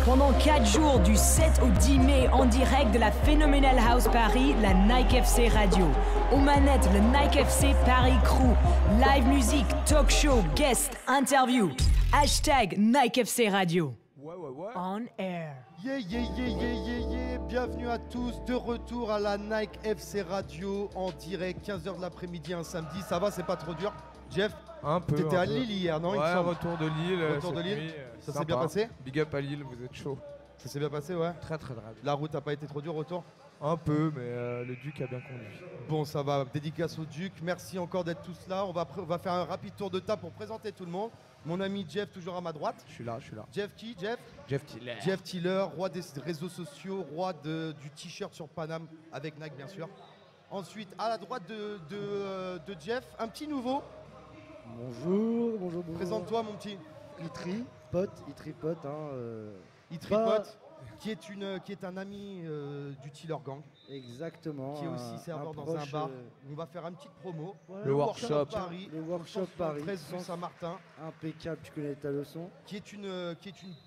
Pendant 4 jours, du 7 au 10 mai, en direct de la Phenomenal House Paris, la Nike FC Radio. Aux manettes, le Nike FC Paris Crew. Live musique, talk show, guest, interview. Hashtag Nike FC Radio. Ouais. On air. Yeah. Bienvenue à tous, de retour à la Nike FC Radio en direct, 15h de l'après-midi un samedi. Ça va, c'est pas trop dur? Jeff, un peu. t'étais à Lille hier, non? Ouais, retour de Lille. Retour de Lille. Ça s'est bien passé? Big up à Lille, vous êtes chaud. Ça s'est bien passé, ouais? Très. La route a pas été trop dure, retour? Un peu, mais le Duc a bien conduit. Bon, ça va, dédicace au Duc. Merci encore d'être tous là. On va faire un rapide tour de table pour présenter tout le monde. Mon ami Jeff, toujours à ma droite. Je suis là. Jeff qui? Jeff Tiller. Jeff Tiller, roi des réseaux sociaux, roi du t-shirt sur Paname, avec Nike bien sûr. Ensuite, à la droite de Jeff, un petit nouveau. Bonjour. Présente-toi mon petit. Itri Pot, Il tripote, qui est un ami du Tiller Gang. Exactement. Qui est aussi serveur dans un bar. On va faire une petite promo. Voilà. Le workshop Paris. Le workshop Paris. 13 rue Saint-Martin. Impeccable, tu connais ta leçon. Qui est une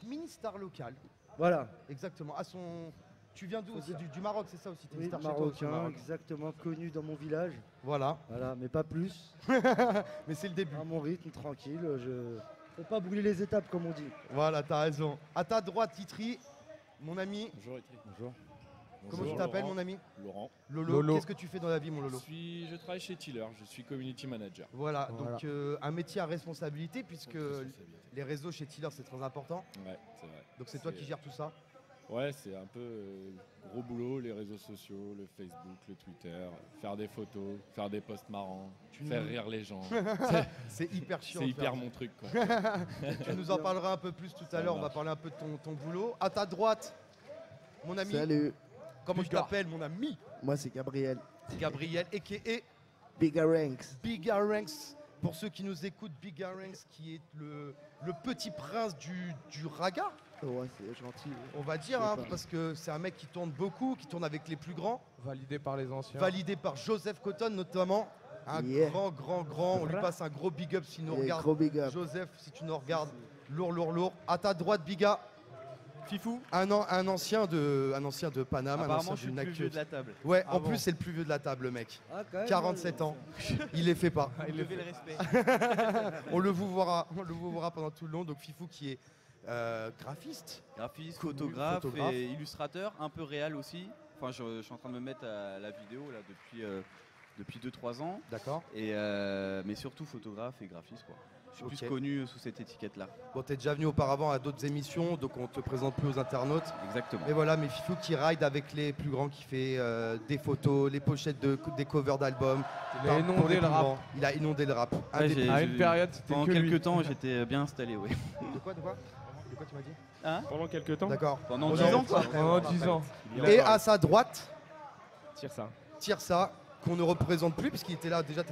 mini star locale. Voilà. Exactement. Tu viens d'où aussi? Du Maroc, c'est ça aussi? T'es une Oui, star chez toi aussi, au marocain, Maroc. exactement, connu dans mon village. Voilà. Voilà, mais pas plus. Mais c'est le début. À mon rythme, tranquille. Faut pas brûler les étapes, comme on dit. Voilà, t'as raison. À ta droite, Itri, mon ami. Bonjour Itri. Bonjour. Comment tu t'appelles, mon ami? Laurent. Lolo. Qu'est-ce que tu fais dans la vie, mon Lolo? Je travaille chez Tiller, je suis community manager. Voilà. Donc un métier à responsabilité, puisque les réseaux chez Tiller, c'est très important. Ouais, c'est vrai. Donc c'est toi qui gères tout ça? Ouais, c'est un peu gros boulot, les réseaux sociaux, le Facebook, le Twitter, faire des photos, faire des posts marrants, faire rire les gens. C'est hyper chiant. C'est hyper mon truc, quoi. Tu nous en parleras un peu plus tout à l'heure, on va parler un peu de ton boulot. À ta droite, mon ami. Salut, Comment tu t'appelles, mon ami? moi c'est Gabriel. Gabriel, a.k.a. Bigger Ranks. Bigger Ranks. Pour ceux qui nous écoutent, Bigger Ranks, qui est le petit prince du raga. Ouais, c'est gentil. On va dire, Je sais pas. parce que c'est un mec qui tourne beaucoup, qui tourne avec les plus grands, Validé par les anciens. validé par Joseph Cotton notamment. Un Yeah. grand. On lui passe un gros big up s'il nous Et regarde. gros big up. Joseph, si tu nous regardes, lourd. À ta droite, Biga. Fifou. Un ancien de Paname, un Apparemment, ancien je suis du le plus NAC. vieux de la table. Ouais, Ah en bon. plus, c'est le plus vieux de la table, le mec. Ah, quand même, 47 ans. Il les fait pas. Il levait le respect. On le vous verra pendant tout le long. Donc Fifou qui est graphiste. Graphiste, Photographe. et illustrateur, un peu réel aussi. Enfin, je suis en train de me mettre à la vidéo là depuis 2-3 ans. D'accord. Mais surtout photographe et graphiste, quoi. Je suis plus Ok. connu sous cette étiquette-là. Bon, t'es déjà venu auparavant à d'autres émissions, donc on te présente plus aux internautes. Exactement. Et voilà, mais Fifou qui ride avec les plus grands, qui fait des photos, les pochettes des covers d'albums. Il a Pour les inondé plus le rap. grands. Il a inondé le rap. Un Ouais, des- j'ai- À une période, c'était Pendant que lui. quelques temps, j'étais bien installé, oui. De quoi tu m'as dit? Hein? Pendant quelques temps. D'accord. Pendant Oh 10 non, ans, quoi. Pendant 10 ans. Et à sa droite, Tire ça. Tirsa, qu'on ne représente plus, puisqu'il était là, t'as fait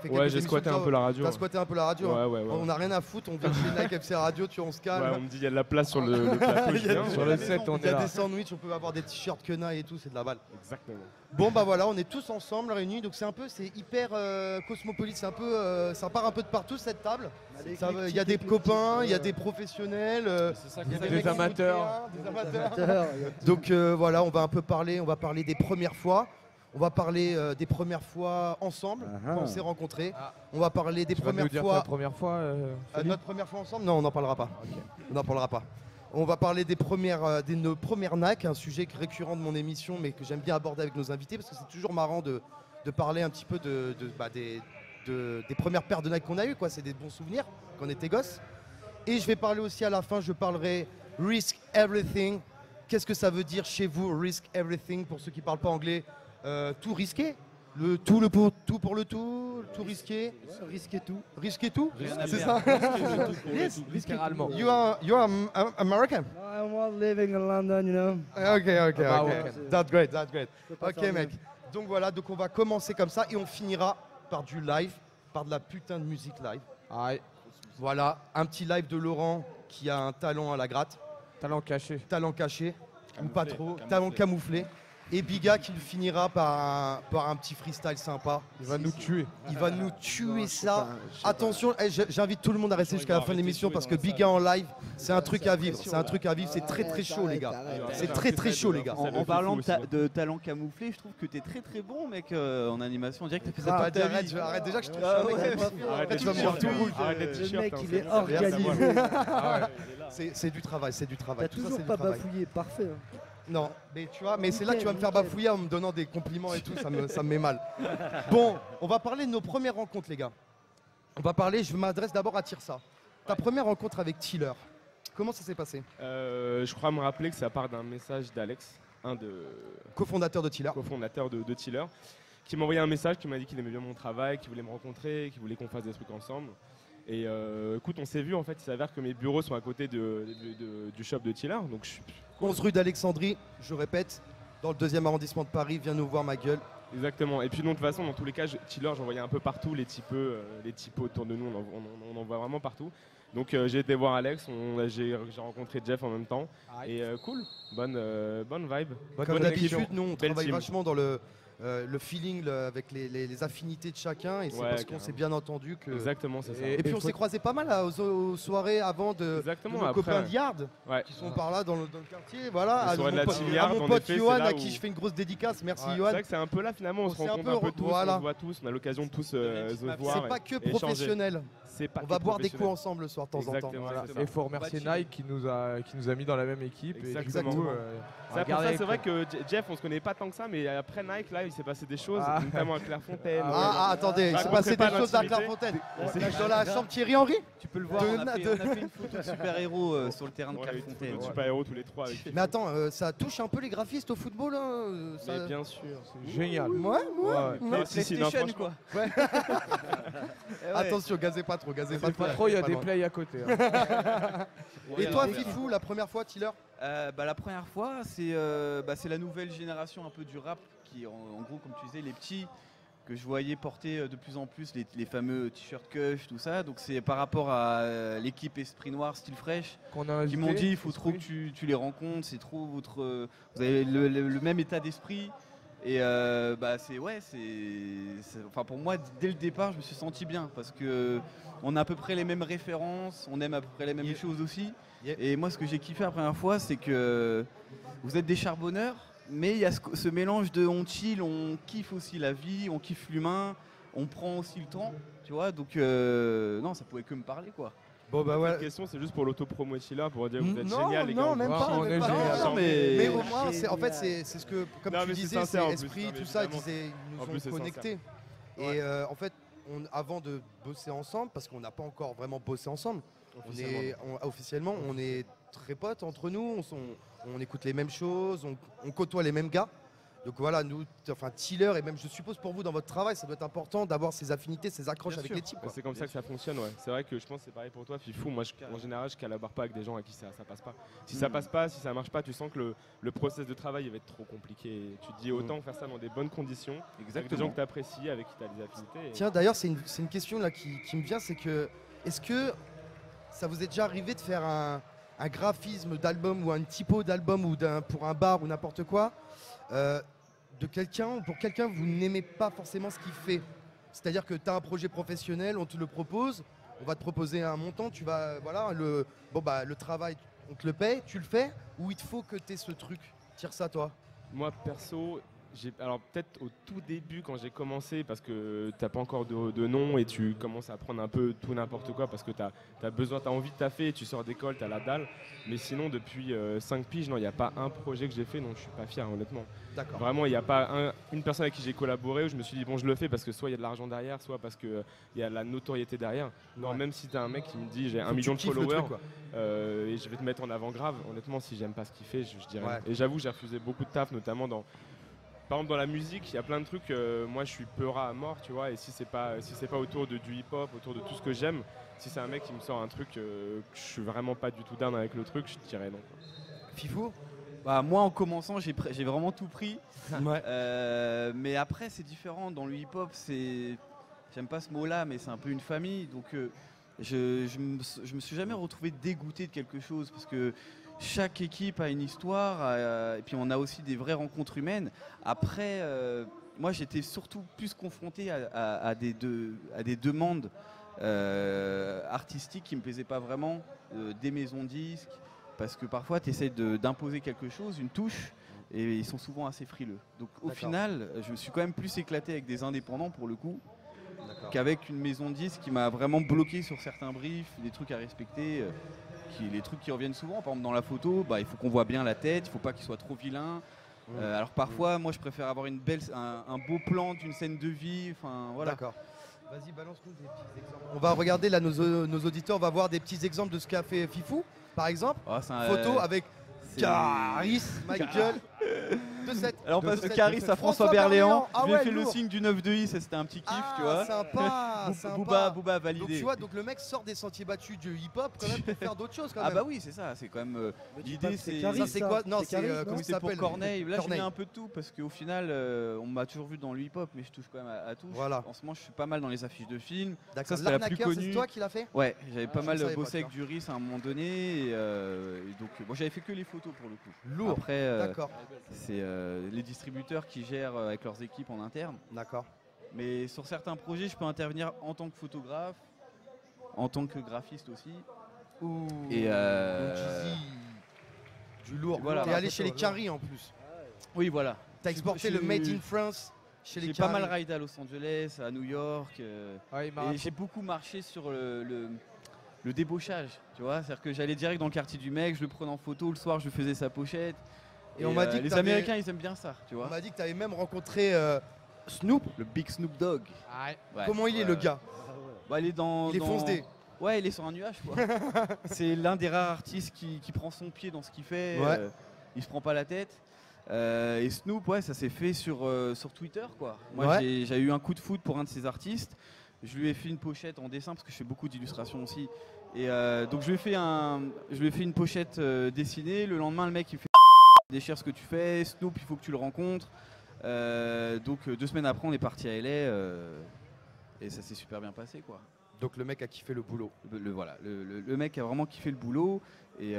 quelques Ouais, j'ai émissions, squatté toi, un peu la radio. T'as squatté un peu la radio. hein. Ouais. On n'a rien à foutre, on vient chez Nike FC Radio, on se calme. Ouais, on me dit il y a de la place sur le plateau. Il y a je viens, Sur ouais. le set, on Il y est a là. des sandwichs, on peut avoir des t-shirts quenai et tout, c'est de la balle. Exactement. Bon bah voilà, on est tous ensemble réunis, donc c'est hyper cosmopolite, c'est un peu, ça part un peu de partout cette table. Il y a des copains, il y a des professionnels, C'est ça il y a qu'on des fait. mecs amateurs. qui font du rien, des amateurs. Amateur, Donc voilà, on va parler des premières fois. On va parler des premières fois ensemble, quand on s'est rencontrés. Ah. On va parler des Tu vas nous premières dire fois. ta première fois Philippe Notre première fois ensemble? Non, on n'en parlera pas. On n'en parlera pas. On va parler de nos premières NAC, un sujet récurrent de mon émission, mais que j'aime bien aborder avec nos invités, parce que c'est toujours marrant de parler un petit peu des premières paires de NAC qu'on a eues, quoi. C'est des bons souvenirs quand on était gosse. Et je vais parler aussi à la fin, je parlerai Risk Everything. Qu'est-ce que ça veut dire chez vous, Risk Everything, pour ceux qui ne parlent pas anglais? Tout risquer, tout pour le tout risquer, risquer tout. risquer tout, Rien à c'est perdre. ça? Yes, littéralement. You are American? I'm not living in London, you know. Ok. American. That's great. Je peux pas Ok faire mec. mieux. Donc voilà, donc on va commencer comme ça et on finira par du live, par de la putain de musique live. Aïe, Voilà, un petit live de Laurent qui a un talent à la gratte, talent caché. talent caché, ou pas trop, Camouflé. talent camouflé. Et Biga qui finira par un petit freestyle sympa. Il va nous tuer. Il va nous tuer ça. je sais pas. Attention, j'invite tout le monde à rester jusqu'à la fin de l'émission parce que Biga en live, c'est un truc à vivre. C'est un truc à vivre, c'est très très chaud les gars. C'est très très chaud les gars. En parlant de talent camouflé, je trouve que t'es très très bon mec en animation. On dirait que t'as fait ça Ah, toute ta vie. arrête déjà que je te Ah, suis un mec. ouais. Arrête tu vas me voir tout rouge. Arrête les Le t-shirts. mec, hein, il c'est est bon. organisé. C'est du travail, c'est du travail. T'as Tout ça, toujours c'est du pas travail. bafouillé, parfait. hein. Non, mais tu vois, mais c'est là que tu vas me faire Nickel. bafouiller en me donnant des compliments et tout, ça me met mal. Bon, on va parler de nos premières rencontres, les gars. Je m'adresse d'abord à Tirsa. Ta première rencontre avec Tiller, comment ça s'est passé? Je crois me rappeler que ça part d'un message d'Alex, un de Co-fondateur de Tiller. cofondateur de Tiller, qui m'a envoyé un message qui m'a dit qu'il aimait bien mon travail, qu'il voulait me rencontrer, qu'il voulait qu'on fasse des trucs ensemble. Et écoute, on s'est vu en fait, il s'avère que mes bureaux sont à côté du shop de Tiller. Donc 11 rue d'Alexandrie, je répète, dans le 2e arrondissement de Paris, viens nous voir ma gueule. exactement. Et puis de toute façon, dans tous les cas, Tiller, j'en voyais un peu partout, les typos autour de nous, on en voit vraiment partout. Donc j'ai été voir Alex, j'ai rencontré Jeff en même temps. Et cool, bonne vibe. Comme Bonne d'habitude, émission, nous on belle travaille team. vachement dans le feeling avec les affinités de chacun et c'est Ouais, parce qu'on carrément. s'est bien entendu que... Exactement, c'est ça. Et puis on s'est croisés pas mal aux soirées avant de Exactement, nos après, copains ouais. d'Yard Ouais. qui sont par là dans le quartier. Voilà, Les à soirées de mon la pote, team à Yard, mon en pote effet, Johan c'est là à où- qui je fais une grosse dédicace. Merci Ouais, c'est Johan. vrai que c'est un peu là finalement, on se On s'est rencontre un un peu- peu tous, voilà. on se voit tous, on a l'occasion de tous se voir. C'est pas que et échanger. professionnel. C'est pas On que va boire des professionnel. coups ensemble le soir de temps en temps. Exactement, Voilà. c'est ça. Et il faut remercier Bah, Nike qui nous a mis dans la même équipe. Et du Exactement. coup, C'est pour regardez ça, c'est vrai avec- que Jeff, on se connaît pas tant que ça, mais après Nike, là, il s'est passé des choses, Ah. notamment à Clairefontaine. Ah, attendez, il s'est Racontez passé pas des choses à l'intimité. Clairefontaine. Dans la chambre Thierry Henry. Tu peux le voir, De- on a fait une photo de super-héros sur le terrain de Ouais, Clairefontaine. de super-héros tous les trois avec Mais attends, ça touche un peu les graphistes au football hein, ça- Mais bien sûr. Génial. Ouais, Ouais. ouais. Non, si, si, non, PlayStation, franchement. quoi. Eh ouais. Attention, gazez pas trop, gazez pas Pas trop, il y a Pas des loin. plays à côté. hein. Et toi, Fifou, la première fois, Tiller? La première fois, c'est la nouvelle génération un peu du rap qui, en gros, comme tu disais, les petits que je voyais porter de plus en plus les fameux t-shirts Kush, tout ça. Donc c'est par rapport à l'équipe Esprit Noir, Style Fresh, Qu'on a qui invité, m'ont dit il faut Esprit. trop que tu les rencontres, c'est trop votre, vous avez le même état d'esprit. Et enfin pour moi dès le départ je me suis senti bien parce que on a à peu près les mêmes références, on aime à peu près les mêmes choses aussi. Yep. Et moi ce que j'ai kiffé la première fois c'est que vous êtes des charbonneurs, mais il y a ce mélange de on chill, on kiffe aussi la vie, on kiffe l'humain, on prend aussi le temps, tu vois. Donc non, ça pouvait que me parler quoi. Bon, bah Cette question, c'est juste pour l'auto-promo Tiller, pour dire que vous êtes Non, génial, les gars. non, on même vous pas, kiffe. on est même pas. génial. Non, mais- Mais au moins, en fait, c'est ce que, comme Non, tu mais c'est disais, sincère, en c'est plus, Esprit, non, mais tout ça, vraiment. ils En nous plus, c'est ont connectés. Et en fait, avant de bosser ensemble, parce qu'on n'a pas encore vraiment bossé ensemble, officiellement, on est très potes entre nous, on écoute les mêmes choses, on côtoie les mêmes gars. Donc voilà, nous, enfin Tiller, et même je suppose pour vous dans votre travail, ça doit être important d'avoir ces affinités, ces accroches Bien avec sûr. les types. quoi. C'est comme ça que ça fonctionne, ouais. C'est vrai que je pense que c'est pareil pour toi, Fifou. Moi, en général, je collabore pas avec des gens à qui ça passe pas. Si ça passe pas, si ça marche pas, tu sens que le process de travail il va être trop compliqué. Et tu te dis autant faire ça dans des bonnes conditions, avec des gens que tu apprécies, avec qui tu as des affinités. et- Tiens, d'ailleurs, c'est une question là qui me vient, c'est que est-ce que ça vous est déjà arrivé de faire un graphisme d'album ou un typo d'album ou pour un bar ou n'importe quoi de quelqu'un ou pour quelqu'un vous n'aimez pas forcément ce qu'il fait? C'est-à-dire que tu as un projet professionnel, on te le propose, on va te proposer un montant, tu vas voilà le travail, on te le paye, tu le fais ou il te faut que tu aies ce truc? Tire ça toi. Moi, perso, alors peut-être au tout début quand j'ai commencé, parce que t'as pas encore de nom et tu commences à prendre un peu tout n'importe quoi parce que t'as envie de taffer, et tu sors d'école, t'as la dalle. Mais sinon, depuis 5 piges, non, il n'y a pas un projet que j'ai fait dont je suis pas fier, honnêtement. D'accord. Vraiment, il n'y a pas une personne avec qui j'ai collaboré où je me suis dit bon, je le fais parce que soit il y a de l'argent derrière, soit parce qu'il y a de la notoriété derrière. Non, Ouais. même si t'as un mec qui me dit j'ai Faut 1 que million tu de kiffes le followers truc, quoi. et je vais te mettre en avant grave, honnêtement, si j'aime pas ce qu'il fait, je dirais. Ouais. Et j'avoue, j'ai refusé beaucoup de taf, notamment par exemple dans la musique, il y a plein de trucs, moi je suis peura à mort, tu vois, et si c'est pas autour du hip-hop, autour de tout ce que j'aime, si c'est un mec qui me sort un truc que je suis vraiment pas du tout down avec le truc, je dirais non. Fifou. Bah, moi en commençant j'ai vraiment tout pris. Ouais. Mais après c'est différent dans le hip-hop, j'aime pas ce mot-là, mais c'est un peu une famille. Donc je me suis jamais retrouvé dégoûté de quelque chose parce que chaque équipe a une histoire et puis on a aussi des vraies rencontres humaines. Après, moi j'étais surtout plus confronté à des demandes artistiques qui me plaisaient pas vraiment, des maisons de disques, parce que parfois tu essaies d'imposer quelque chose, une touche, et ils sont souvent assez frileux. Donc au final, je me suis quand même plus éclaté avec des indépendants pour le coup, qu'avec une maison de disques qui m'a vraiment bloqué sur certains briefs, des trucs à respecter, les trucs qui reviennent souvent. Par exemple dans la photo, il faut qu'on voit bien la tête, il ne faut pas qu'il soit trop vilain. Alors parfois, moi je préfère avoir un beau plan d'une scène de vie. Voilà. D'accord. Vas-y, balance-nous des petits exemples. On va regarder là, nos auditeurs, on va voir des petits exemples de ce qu'a fait Fifou, par exemple. Photo avec Caris, Michael. Alors on passe de Caris à François Berléand. Je lui ai fait le signe du 9 de I, c'était un petit kiff, tu vois. Sympa. Booba validé. Donc tu vois, donc le mec sort des sentiers battus du hip-hop quand même pour faire d'autres choses quand même. Ah bah oui, c'est ça, c'est quand même l'idée. C'est quoi? Non, c'est comment il c'était pour s'appelle? Corneille. Là, je mets un peu de tout parce qu'au final, on m'a toujours vu dans le hip-hop, mais je touche quand même à tout. Voilà. En ce moment, je suis pas mal dans les affiches de films. D'accord. Ça, c'était la plus L'arnaqueur, connue. c'est toi qui l'as fait? Ouais, j'avais pas mal savais pas, bossé avec tu vois. Duris à un moment donné, et donc moi j'avais fait que les photos pour le coup. Lourd. Après, D'accord. c'est les distributeurs qui gèrent avec leurs équipes en interne. D'accord. Mais sur certains projets, je peux intervenir en tant que photographe, en tant que graphiste aussi. Ouh. Et du lourd. Voilà. T'es allé chez les Caris en plus. Oui, voilà. T'as exporté le Made in France chez les J'ai Caris. pas mal raidé à Los Angeles, à New York. Ouais, il m'a Et raconté. j'ai beaucoup marché sur le débauchage, tu vois. C'est-à-dire que j'allais direct dans le quartier du mec, je le prenais en photo, le soir je faisais sa pochette. Et on m'a dit que les t'avais- Américains ils aiment bien ça, tu On vois. m'a dit que t'avais même rencontré Snoop. Le Big Snoop Dogg. Ouais. Ouais. Comment il est le gars? Bah, il est dans. Il est foncé. Ouais, il est sur un nuage, quoi. C'est l'un des rares artistes qui prend son pied dans ce qu'il fait. Ouais. Il se prend pas la tête. Et Snoop, ouais, ça s'est fait sur Twitter, quoi. Moi, Ouais. j'ai eu un coup de foot pour un de ces artistes. Je lui ai fait une pochette en dessin parce que je fais beaucoup d'illustrations aussi. Et donc je lui ai fait une pochette dessinée. Le lendemain, le mec il fait déchire ce que tu fais. Snoop, il faut que tu le rencontres. Donc 2 semaines après, on est parti à LA et ça s'est super bien passé, quoi. Donc le mec a kiffé le boulot. Le mec a vraiment kiffé le boulot et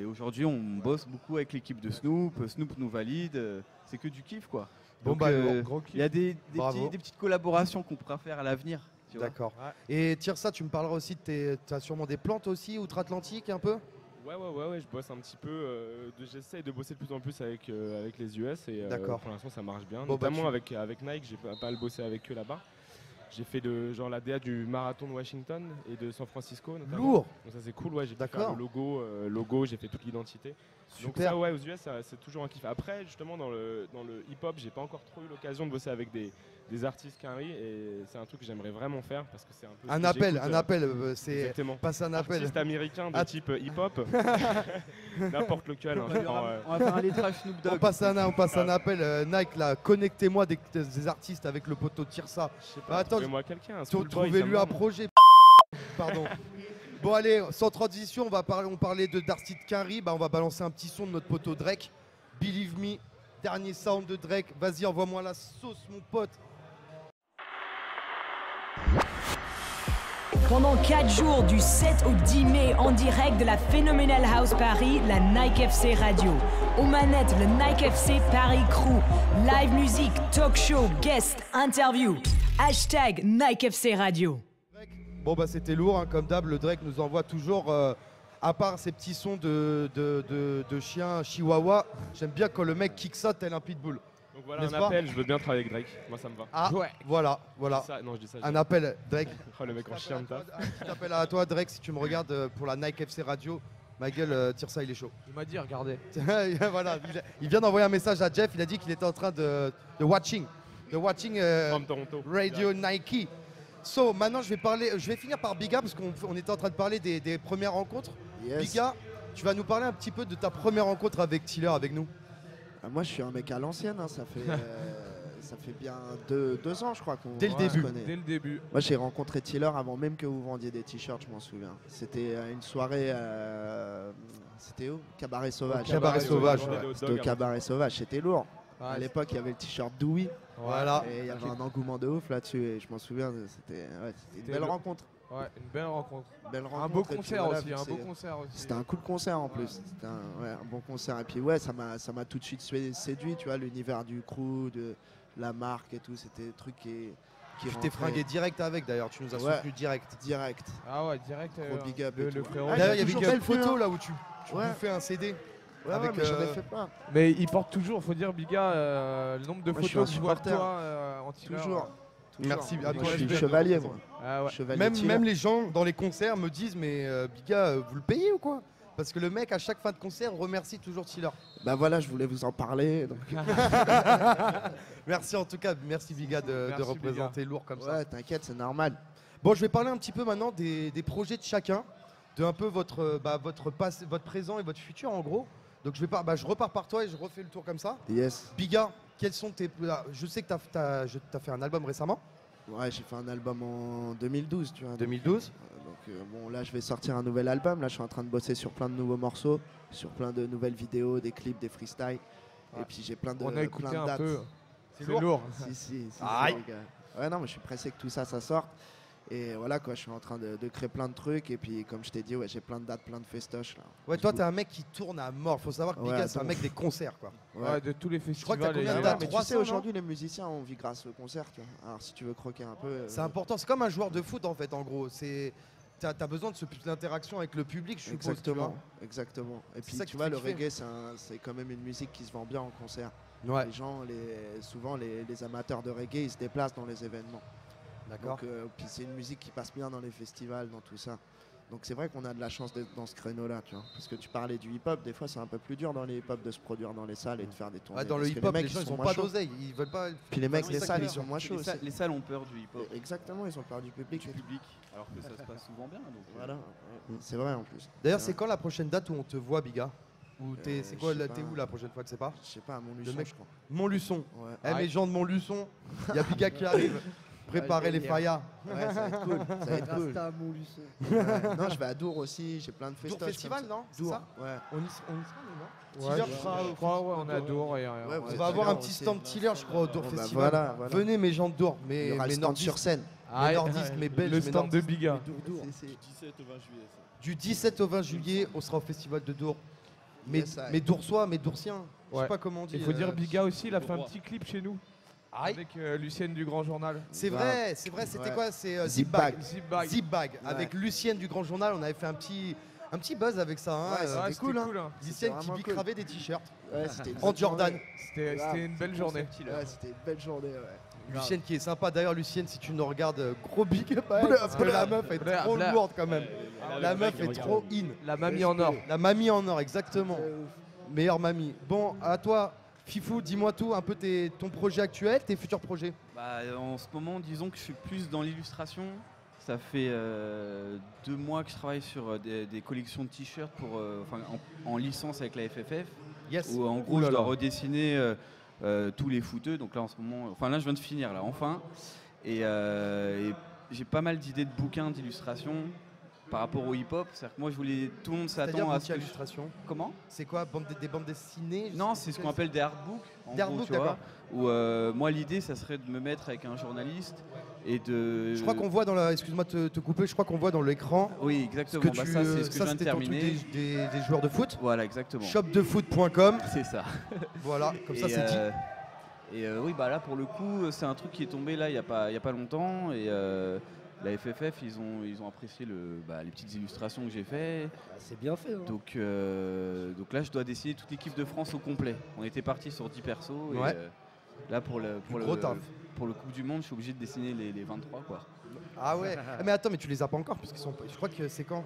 aujourd'hui on bosse beaucoup avec l'équipe de Snoop. Snoop nous valide, c'est que du kiff, quoi. Bon, Donc, bah, gros kiff. il y a des Bravo. petites collaborations qu'on pourra faire à l'avenir. tu vois. D'accord. Et tire ça, tu me parleras aussi de t'as sûrement des plantes aussi outre-Atlantique un peu? Ouais, je bosse un petit peu. J'essaye de bosser de plus en plus avec les US et D'accord. pour l'instant ça marche bien. Bon, bah, Notamment avec Nike, j'ai pas mal bossé avec eux là-bas. J'ai fait la DA du marathon de Washington et de San Francisco notamment. Lourd. Donc ça c'est cool, ouais, j'ai pu D'accord. faire le logo, j'ai fait toute l'identité. Donc Super. ça, ouais, aux US c'est toujours un kiff. Après justement dans le hip-hop, j'ai pas encore trop eu l'occasion de bosser avec des artistes Quinry et c'est un truc que j'aimerais vraiment faire parce que c'est un peu ce Un que appel, j'écoute, c'est exactement. passe un appel. Artiste américain de Ah. type hip-hop, n'importe lequel. hein, On va genre, faire un lettrage Snoop On Dogg. passe un appel Nike là, connectez-moi des artistes avec le poteau tire ça. je sais Bah, pas, attends, trouvez-moi quelqu'un, un Schoolboy, ça me trouvez-lui un manque. projet. Pardon. Bon allez, sans transition, on parlait de d'artistes Quinry, on va balancer un petit son de notre poteau Drake. Believe Me, dernier sound de Drake. Vas-y, envoie-moi la sauce mon pote. Pendant 4 jours, du 7 au 10 mai, en direct de la Phenomenal House Paris, la Nike FC Radio. Aux manettes, le Nike FC Paris Crew. Live musique, talk show, guest, interview. Hashtag Nike FC Radio. Bon bah c'était lourd, hein, comme d'hab, le Drake nous envoie toujours, à part ces petits sons de chien chihuahua, j'aime bien quand le mec kick ça tel un pitbull. Donc voilà N'est-ce un pas appel, je veux bien travailler avec Drake, moi ça me va. Ah, Ouais. voilà. Je dis ça, non, je dis ça. Un appel, Drake. Oh, le mec en chien de taf. Un petit appel à toi, Drake, si tu me regardes pour la Nike FC Radio. Ma gueule, tire ça, il est chaud. Il m'a dit, regardez. Voilà, il vient d'envoyer un message à Jeff, il a dit qu'il était en train de watching From Toronto. Radio Nike. So, maintenant je vais finir par Biga parce qu'on était en train de parler des premières rencontres. Yes. Biga, tu vas nous parler un petit peu de ta première rencontre avec Tiller, avec nous. Moi, je suis un mec à l'ancienne. Hein, ça fait bien 2 ans, je crois, qu'on Dès le se début. connaît. Dès le début. Moi, j'ai rencontré Tiller avant même que vous vendiez des t-shirts, je m'en souviens. C'était une soirée. C'était où? Cabaret Sauvage. Cabaret Sauvage. On vendait des hot C'était au dogs Cabaret Sauvage, c'était lourd. Ouais, À l'époque, il y avait le t-shirt Dewey. Voilà. Et il y avait un engouement de ouf là-dessus. Et je m'en souviens, c'était une belle le- rencontre. Ouais, une belle rencontre. Belle Un rencontre, beau et puis concert voilà, aussi, vu que un beau c'est- concert aussi. C'était un cool concert en plus. C'était un bon concert. Et puis ouais, ça m'a tout de suite séduit, tu vois, l'univers du crew, de la marque et tout. C'était des trucs qui Tu t'es fringué direct avec d'ailleurs, tu nous as Ouais. soutenu direct. direct. Ah ouais, direct. Gros big up et le tout. frérot. Ah, D'ailleurs, il y j'ai avait une toujours belle fait le photo film. là où tu Ouais. bouffais un CD. Ouais, Avec, ouais, mais j'en ai fait plein. Mais il porte toujours, faut dire, Biga, le nombre de Moi, je suis photos un que je vois de supporter. toi en tireur. Toujours. Merci, Moi, à toi, je suis respect. chevalier, moi. Ah ouais. Chevalier tireur. Même les gens dans les concerts me disent mais Biga, vous le payez ou quoi? Parce que le mec à chaque fin de concert remercie toujours Tiller. Bah voilà, je voulais vous en parler. Donc... Merci en tout cas, merci Biga de Merci, représenter lourd comme ça. Ouais, t'inquiète, c'est normal. Bon, je vais parler un petit peu maintenant des projets de chacun, de un peu votre présent et votre futur en gros. Donc je repars par toi et je refais le tour comme ça. Yes. Biga, quels sont tes... Je sais que tu as fait un album récemment, Ouais, j'ai fait un album en 2012, tu vois. 2012. Donc bon, là, je vais sortir un nouvel album. Là, je suis en train de bosser sur plein de nouveaux morceaux, sur plein de nouvelles vidéos, des clips, des freestyles. Ouais. Et puis j'ai plein de On a écouté plein de un dates. peu. C'est C'est lourd. lourd. Si, Aïe. les gars. Ouais, non, mais je suis pressé que tout ça sorte. Et voilà, quoi, je suis en train de créer plein de trucs. Et puis, comme je t'ai dit, ouais, j'ai plein de dates, plein de festoches. Là. Ouais, toi, t'es un mec qui tourne à mort. Faut savoir que Ouais, Biga, c'est un donc. mec des concerts, quoi. Ouais, de tous les crois que t'as festivals. combien de et- dates mais tu 300, sais, non aujourd'hui, les musiciens, on vit grâce au concert. Tu vois. Alors, si tu veux croquer un peu. C'est important. C'est comme un joueur de foot, en fait, en gros. T'as besoin de l'interaction avec le public, je suppose. tu vois. Exactement, exactement. Et C'est puis, ça qui tu vois, te le fait kiffer. reggae, c'est quand même une musique qui se vend bien en concert. Ouais, Les gens, souvent, les amateurs de reggae, ils se déplacent dans les événements. d'accord. Donc, puis c'est une musique qui passe bien dans les festivals, dans tout ça. Donc c'est vrai qu'on a de la chance d'être dans ce créneau-là, tu vois. Parce que tu parlais du hip-hop, des fois c'est un peu plus dur dans les hip-hop de se produire dans les salles et de faire des tournées. Ouais, dans le parce que hip-hop, les mecs, gens, ils sont ont moins pas chauds. d'oseille. Ils veulent pas. Puis les mecs C'est des ça salles, qui est ils sont dur. moins chauds aussi. Les salles ont peur du hip-hop, Exactement, ils ont peur du public. du public, alors que ça se passe souvent bien. Donc, Voilà, ouais. C'est vrai en plus. D'ailleurs, c'est quand la prochaine date où on te voit, Biga? C'est quoi, je sais t'es pas. où la prochaine fois, tu sais pas? Je sais pas, à Montluçon, mec- je crois. Montluçon. Ouais. Eh, mes gens de Montluçon, il y a Biga qui arrive. Préparez les faillas. Ouais, ça va être cool. Ça va être cool. Rasta à Montluçon. Ouais. Non, je vais à Dour aussi, j'ai plein de Dour festoches. Festival, comme ça. non? C'est Dour, ça ouais. On y sera, nous, non? Ouais, Tiller je sera au crois, ouais, on est à Dour. Et, Ouais, On vous êtes va avoir là un petit aussi. stand Tiller, je crois, au Dour Bon, bah, Festival. voilà. Venez, mes gens de Dour, Il y mes aura le stand nordistes. sur scène. Mes nordistes, mes belges, Le mes stand de nordistes. Biga. Dour. C'est- 17 au 20 juillet. Ça. Du 17 au 20 juillet, on sera au festival de Dour. Yes, Mes Doursois, mes Doursiens. Je sais Ouais. pas comment on dit. Il faut dire Biga aussi, il a fait un Dourrois. petit clip chez nous. Aïe. Avec Lucienne du Grand Journal. C'est vrai, c'était Ouais. quoi? C'est Zip Bag. Zipbag. Zip-Bag. Ouais. Avec Lucienne du Grand Journal, on avait fait un petit buzz avec ça. Hein. Ouais, Ouais, c'était cool, hein. hein. Lucienne qui vraiment bicravait des t-shirts Ouais, c'était une en bonne Jordan. journée. C'était une belle journée. Ouais, c'était une belle journée, ouais. Lucienne qui est sympa. D'ailleurs, Lucienne, si tu nous regardes, gros big up. Ouais, Parce que la meuf est bla, trop bla. lourde quand même. La le meuf mec, il est regarde. trop in. La mamie en or. La mamie en or, exactement. C'est ouf. Meilleure mamie. Bon, à toi, Fifou, dis-moi tout, un peu ton projet actuel, tes futurs projets. Bah, en ce moment, disons que je suis plus dans l'illustration. Ça fait 2 mois que je travaille sur des collections de t-shirts en licence avec la FFF. Yes. Où en gros, Ouh là je dois là. redessiner tous les footeux. Donc là, en ce moment, là, je viens de finir, là, enfin. Et j'ai pas mal d'idées de bouquins d'illustration par rapport au hip-hop. C'est-à-dire que moi, tout le monde C'est-à-dire s'attend à ce bouquin que je... illustration. Comment? C'est quoi, des bandes dessinées? Non, c'est ce qu'on appelle des artbooks. en Des gros, artbooks, tu vois, d'accord. où moi, l'idée, ça serait de me mettre avec un journaliste et de. Je crois qu'on voit dans la. Excuse-moi de te couper, je crois qu'on voit dans l'écran. Oui, Ce exactement. que Bah, tu, ça, c'est ce que je viens de c'était ton truc terminer. des joueurs de foot. Voilà, exactement. Shopdefoot.com. C'est ça. Voilà, comme ça Et, c'est dit. Oui, bah là, pour le coup, c'est un truc qui est tombé là il y a pas longtemps. Et la FFF, ils ont apprécié les petites illustrations que j'ai fait. Ah, c'est bien fait. Hein. Donc là, je dois dessiner toute l'équipe de France au complet. On était parti sur 10 persos. Et, Ouais. là, pour le gros taf. pour le Coupe du Monde, je suis obligé de dessiner les 23, quoi. Ah ouais. Ah, mais attends, mais tu les as pas encore parce qu'ils sont. Je crois que c'est quand?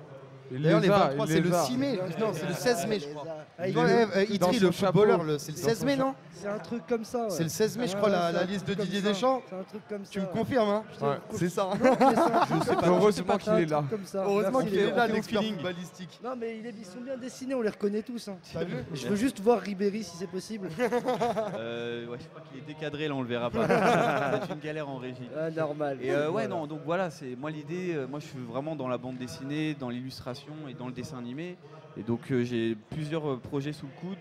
Il D'ailleurs, les a, 23, il c'est le les a. 6 mai. Non, c'est le 16 mai, je crois. Ah, il Toi, est- Itri, dans le son footballeur, chapeau. c'est le Dans 16 son mai, non? C'est un truc comme ça. Ouais. C'est le 16 mai, je Ouais, crois, ouais, la c'est un liste de truc comme Didier ça. Deschamps. C'est un truc comme ça. Tu me confirmes, hein? Ouais. C'est ça. Je sais Heureusement qu'il est là. Comme ça. Heureusement Merci. qu'il est là, au l'expert feeling. footballistique. Non, mais ils sont bien dessinés, on les reconnaît tous. Hein. T'as vu? Je veux juste voir Ribéry si c'est possible. Ouais, je crois qu'il est décadré, là, on le verra pas. C'est une galère en régie. Ah, normal. Et ouais, Voilà. non, donc voilà, c'est moi l'idée. Moi, je suis vraiment dans la bande dessinée, dans l'illustration et dans le dessin animé. Et donc, j'ai plusieurs projets sous le coude.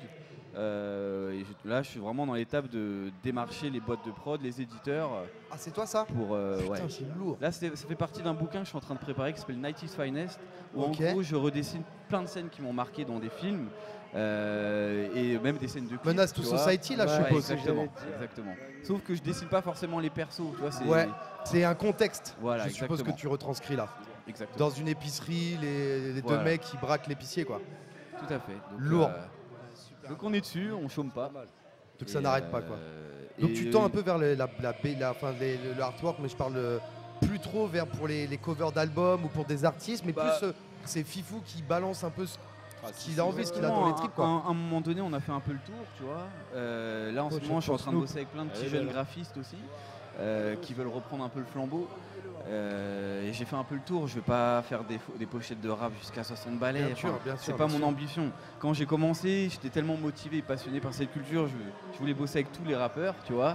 Là, je suis vraiment dans l'étape de démarcher les boîtes de prod, les éditeurs. Ah, c'est toi ça? Pour, Putain, ouais. c'est lourd. Là, ça fait partie d'un bouquin que je suis en train de préparer qui s'appelle 90's Finest, où Ok. en gros, je redessine plein de scènes qui m'ont marqué dans des films et même des scènes de clips. Menace to tu vois. Society, là, je Ouais, suppose. exactement. Sauf que je dessine pas forcément les persos. Tu vois, Ouais, c'est un contexte. Voilà, je suppose exactement. que tu retranscris là. Exactement. Dans une épicerie, les Voilà. deux mecs qui braquent l'épicier, quoi. Tout à fait. Donc, Lourd. Donc on est dessus, on chôme pas. Donc ça n'arrête pas, quoi. Donc tu tends un peu vers le artwork, mais je parle plus trop vers pour les covers d'albums ou pour des artistes, mais Bah, plus c'est Fifou qui balance un peu ce qu'il a envie, ce qu'il a dans les tripes, À quoi. un moment donné, on a fait un peu le tour, tu vois. Là, en ce moment, je suis en train de bosser avec plein de petits jeunes graphistes aussi, qui veulent reprendre un peu le flambeau. Et j'ai fait un peu le tour. Je vais pas faire des pochettes de rap jusqu'à 60 balais. Bien sûr, bien sûr, C'est pas bien mon sûr. ambition. Quand j'ai commencé, j'étais tellement motivé et passionné par cette culture. Je voulais bosser avec tous les rappeurs, tu vois.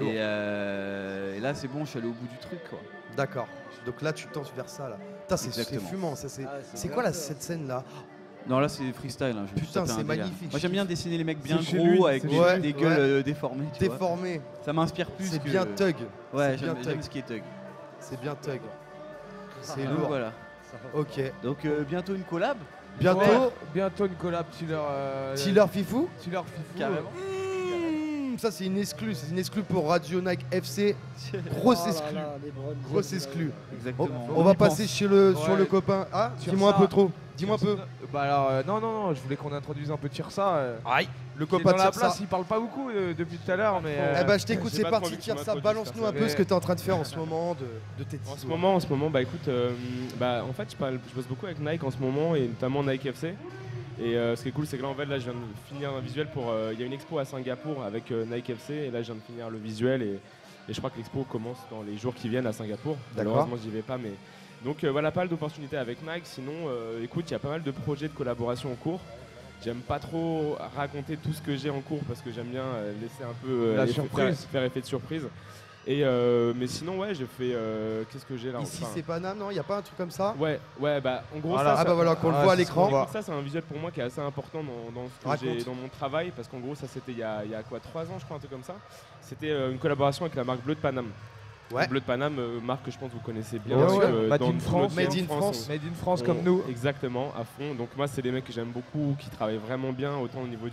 Lourd. Et là, c'est bon, je suis allé au bout du truc, quoi. D'accord. Donc là, tu tends vers ça, là. Putain, c'est Exactement. fumant. Ça, c'est quoi cette scène-là? Non, là c'est freestyle. Hein. Je vais Putain, juste taper c'est un délire. magnifique. Moi j'aime bien dessiner les mecs bien C'est chez gros lui, avec c'est des, chez lui. des gueules Ouais. déformées. tu vois. Déformé. Ça m'inspire plus. C'est que- bien thug. Ouais, C'est bien j'aime thug. ce qui est thug. C'est bien thug. C'est Donc, lourd. voilà. Ok. Donc bientôt une collab. Bientôt, Ouais, bientôt une collab Tiller. Tiller Fifou. Tiller Fifou. Carrément. Ça, c'est une exclue. C'est une exclue pour Radio Nike FC. Grosse Oh là exclue. là, les Browns, Grosse les- exclue. Exactement. On va y passer pense. sur le Ouais. copain. Ah, Sur dis-moi un ça. peu trop. Dis-moi un peu. Bah alors, non, je voulais qu'on introduise un peu Tirsa. Aïe. Le Qui est copain dans de la Tirsa. place, il parle pas beaucoup depuis tout à l'heure, mais. Eh ben, je t'écoute, J'ai c'est pas parti, trop vu Tirsa. qu'on Balance-nous un peu m'introduise ce que tu es en train de faire en ce moment de tes En titres. ce moment, bah écoute, en fait, je bosse beaucoup avec Nike en ce moment et notamment Nike FC. Et ce qui est cool, c'est que là, en fait, là, je viens de finir un visuel pour. Il y a une expo à Singapour avec Nike FC et là, je viens de finir le visuel et je crois que l'expo commence dans les jours qui viennent à Singapour. D'accord. Malheureusement, j'y vais pas, mais donc voilà, pas mal d'opportunités avec Nike. Sinon, écoute, il y a pas mal de projets de collaboration en cours. J'aime pas trop raconter tout ce que j'ai en cours parce que j'aime bien laisser un peu La surprise. faire effet de surprise. Et mais sinon, ouais, je fais. Qu'est-ce que j'ai là Ici, enfin, c'est Paname, non? Il n'y a pas un truc comme ça? Ouais, bah en gros, Voilà. ça, Ah bah voilà, qu'on le voit à l'écran. ça c'est un visuel pour moi qui est assez important dans ce que Raconte. j'ai dans mon travail parce qu'en gros ça c'était il y a quoi 3 ans je crois, un truc comme ça. C'était une collaboration avec la marque Bleu de Paname. Ouais. Bleu de Paname, marque que je pense que vous connaissez bien. Ouais, parce ouais. que Made dans in tout France. notre Made in monde, France. Made in France comme nous. Exactement, à fond. Donc moi c'est des mecs que j'aime beaucoup, qui travaillent vraiment bien, autant au niveau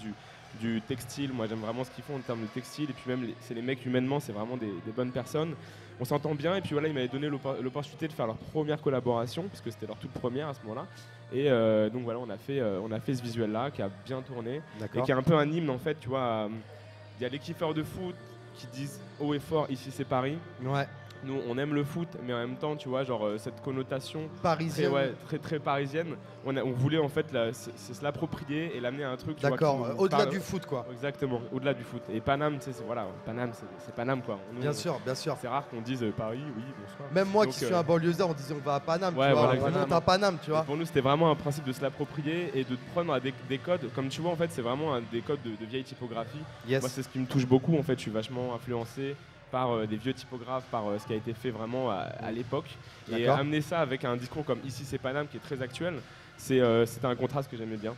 du textile. Moi j'aime vraiment ce qu'ils font en termes de textile et puis même c'est les mecs humainement, c'est vraiment des bonnes personnes. On s'entend bien et puis voilà, ils m'avaient donné l'opportunité de faire leur première collaboration parce que c'était leur toute première à ce moment-là. Et donc voilà, on a fait ce visuel-là qui a bien tourné et D'accord. qui est un peu un hymne en fait, tu vois. Il y a les kiffeurs de foot qui disent haut et fort, ici c'est Paris. Ouais. Nous on aime le foot, mais en même temps, tu vois, genre cette connotation Parisien. très parisienne. On voulait en fait se l'approprier et l'amener à un truc. tu vois, D'accord. qui nous Au-delà parle. du foot, quoi. Exactement, au-delà du foot. Et Paname, tu sais, Paname, c'est Paname quoi. Nous, Bien sûr, bien sûr. C'est rare qu'on dise Paris, oui, bonsoir. Même moi Donc, qui suis un banlieusard, on disait on va à Paname, ouais, tu vois. voilà, On exactement. monte à Paname, tu Et vois. pour nous, c'était vraiment un principe de se l'approprier et de prendre des codes. Comme tu vois, en fait, c'est vraiment des codes de vieille typographie. Moi, Yes. c'est ce qui me touche beaucoup. En fait, je suis vachement influencé par des vieux typographes, par ce qui a été fait vraiment à l'époque. Et D'accord. amener ça avec un discours comme Ici c'est Paname qui est très actuel, c'était un contraste que j'aimais bien.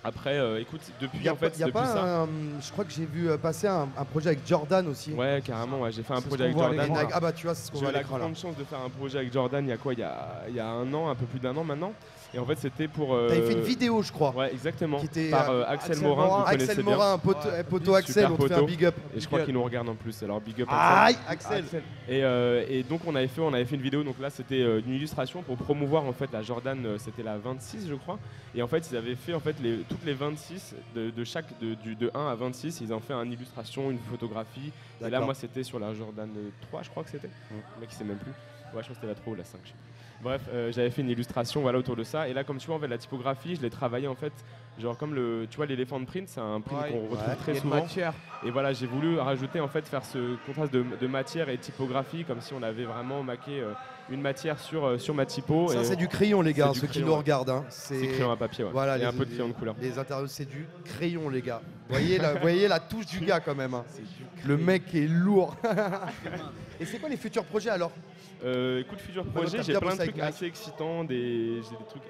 Après, écoute, depuis Y a en fait, pas, y a depuis pas ça. je crois que j'ai vu passer un projet avec Jordan aussi. Ouais, carrément, ouais, j'ai fait un C'est projet ce avec qu'on voit à Jordan. l'écran. Ah bah tu vois, c'est ce qu'on J'ai voit eu à la l'écran là. grande chance de faire un projet avec Jordan il y a quoi, il y a un an, un peu plus d'un an maintenant. Et en fait, c'était pour. T'avais fait une vidéo, je crois. Ouais, exactement. Qui était, par Axel Axel Morin, que Morin. vous connaissez Axel bien. Morin, un poteau, Ouais. poteau Axel, Super on te fait un poteau. big up. Et je crois qu'il nous regarde en plus. Alors big up. Axel. Aïe, Axel. Et donc on avait fait une vidéo. Donc là, c'était une illustration pour promouvoir en fait la Jordan. C'était la 26, je crois. Et en fait, ils avaient fait en fait toutes les 26 de chaque de 1 à 26. Ils ont fait une illustration, une photographie. Et là, D'accord. moi, c'était sur la Jordan 3, je crois que c'était. Le mec, il sait même plus. Ouais, je crois que c'était la 3 ou la 5. Je sais plus. Bref, j'avais fait une illustration voilà, autour de ça. Et là, comme tu vois, en fait, la typographie, je l'ai travaillée en fait, genre comme tu vois, l'éléphant de print, c'est un print Ouais. qu'on retrouve Ouais. très Il y a une souvent. matière. Et voilà, j'ai voulu rajouter en fait, faire ce contraste de matière et typographie, comme si on avait vraiment maqué une matière sur ma typo. Ça et c'est du crayon les gars, c'est du ceux qui crayon, nous ouais. regardent. Hein. C'est crayon à papier, ouais. Voilà, et un peu de crayon de couleur. Les intérieurs, c'est du crayon les gars. Voyez la touche du gars quand même. Hein. Le mec est lourd. Et c'est quoi les futurs projets alors? Écoute, futur Bah, projet, t'as j'ai bien plein de bossé trucs avec Nike. assez excitants, j'ai des trucs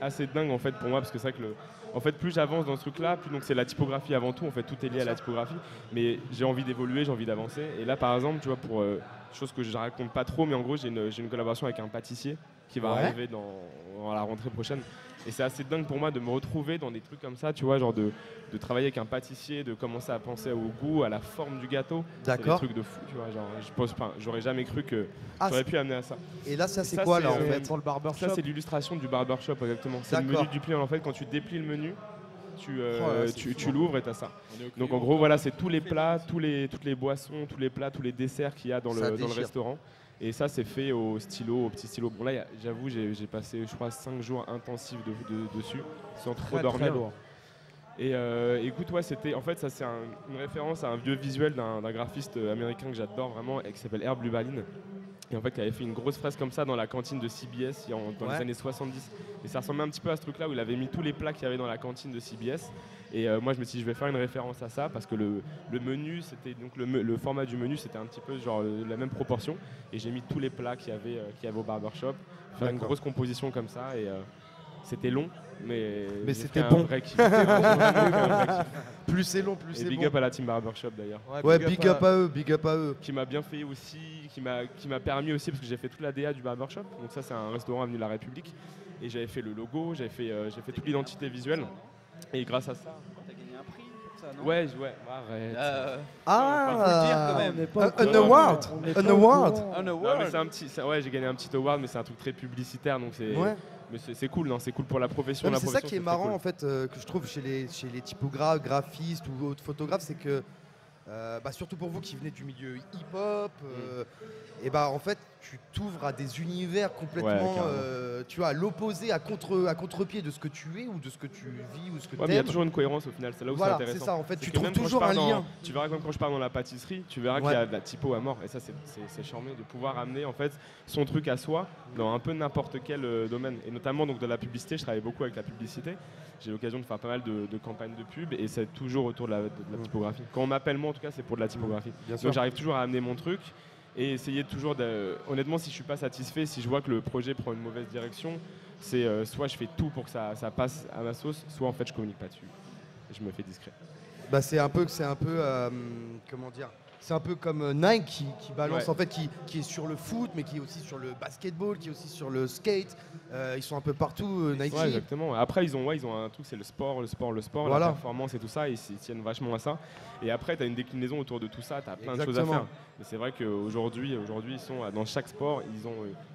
assez dingue en fait pour moi parce que c'est vrai que en fait, plus j'avance dans ce truc-là, plus donc c'est la typographie avant tout. En fait, tout est lié à la typographie. Mais j'ai envie d'évoluer, j'ai envie d'avancer. Et là, par exemple, tu vois, pour chose que je raconte pas trop, mais en gros, j'ai une collaboration avec un pâtissier qui va arriver dans la rentrée prochaine. Et c'est assez dingue pour moi de me retrouver dans des trucs comme ça, tu vois, genre de travailler avec un pâtissier, de commencer à penser au goût, à la forme du gâteau. D'accord. C'est des trucs de fou, tu vois. Genre, j'aurais jamais cru que j'aurais pu amener à ça. Et là, ça c'est Ça, quoi c'est, là en euh, fait Pour le barbershop. Ça, c'est l'illustration du barbershop, exactement. C'est le D'accord. menu du pliant. En fait, quand tu déplies le menu, tu fou, l'ouvres et t'as ça. Donc en gros, voilà, c'est tous les plats, toutes les boissons, tous les plats, tous les desserts qu'il y a dans Ça le déchire. restaurant. Et ça, c'est fait au petit stylo. Bon là, j'avoue, j'ai passé, je crois, 5 jours intensifs dessus, sans trop dormir. Très lourd. Et écoute, ouais, en fait, ça c'est une référence à un vieux visuel d'un graphiste américain que j'adore vraiment, et qui s'appelle Herb Lubalin. Et en fait, il avait fait une grosse fresque comme ça dans la cantine de CBS dans les années 70. Et ça ressemblait un petit peu à ce truc-là où il avait mis tous les plats qu'il y avait dans la cantine de CBS. Et moi, je me suis dit, je vais faire une référence à ça parce que le menu, c'était donc le format du menu, c'était un petit peu genre la même proportion. Et j'ai mis tous les plats qu'il y avait au barbershop, faire une grosse composition comme ça. Et c'était long, mais c'était fait un bon. vrai kiff. C'était vraiment un vrai kiff. Plus c'est long, plus Et c'est big bon. up à la team barbershop d'ailleurs. Ouais, big up à eux, big up à eux. Qui m'a bien fait aussi, qui m'a permis aussi, parce que j'ai fait toute la DA du barbershop. Donc ça, c'est un restaurant avenue de la République. Et j'avais fait le logo, j'ai fait toute l'identité visuelle. Et grâce à ça... T'as gagné un prix pour ça, non? Ouais, arrête. Ah, quand même. On n'est pas au un courant. award. On n'est Un pas au award. courant. Non, mais c'est un petit... Ouais, j'ai gagné un petit award, mais c'est un truc très publicitaire. Donc c'est... Ouais. Mais c'est cool, non, c'est cool pour la profession. Non, mais la c'est ça profession, qui est très marrant cool. en fait que je trouve chez les typographes, graphistes ou autres photographes, c'est que surtout pour vous qui venez du milieu hip-hop, et bah en fait tu t'ouvres à des univers complètement, Ouais, tu vois, à l'opposé, à contre-pied de ce que tu es ou de ce que tu vis ou ce que Ouais, tu mais il y a aimes. toujours une cohérence au final, c'est là où Voilà, c'est c'est intéressant. ça en fait, C'est tu que trouves même quand je toujours pars un lien. Tu verras quand je pars dans la pâtisserie, tu verras qu'il y a de la typo à mort. Et ça, c'est charmé de pouvoir amener en fait son truc à soi dans un peu n'importe quel domaine. Et notamment donc de la publicité, je travaille beaucoup avec la publicité. J'ai l'occasion de faire pas mal de campagnes de pub et c'est toujours autour de la typographie. Quand on m'appelle moi en tout cas, c'est pour de la typographie. Bien sûr. Donc j'arrive toujours à amener mon truc et essayer toujours de... Honnêtement, si je suis pas satisfait, si je vois que le projet prend une mauvaise direction, c'est soit je fais tout pour que ça passe à ma sauce, soit en fait je communique pas dessus. Et je me fais discret. Bah, c'est un peu comment dire, c'est un peu comme Nike qui balance Ouais. en fait, qui est sur le foot, mais qui est aussi sur le basketball, qui est aussi sur le skate. Ils sont un peu partout, Nike. Ouais, exactement. Après, ils ont un truc, c'est le sport, Voilà. la performance et tout ça. Ils s'y tiennent vachement à ça. Et après, tu as une déclinaison autour de tout ça. Tu as plein de choses à Exactement. faire. Mais c'est vrai qu'aujourd'hui, ils sont dans chaque sport.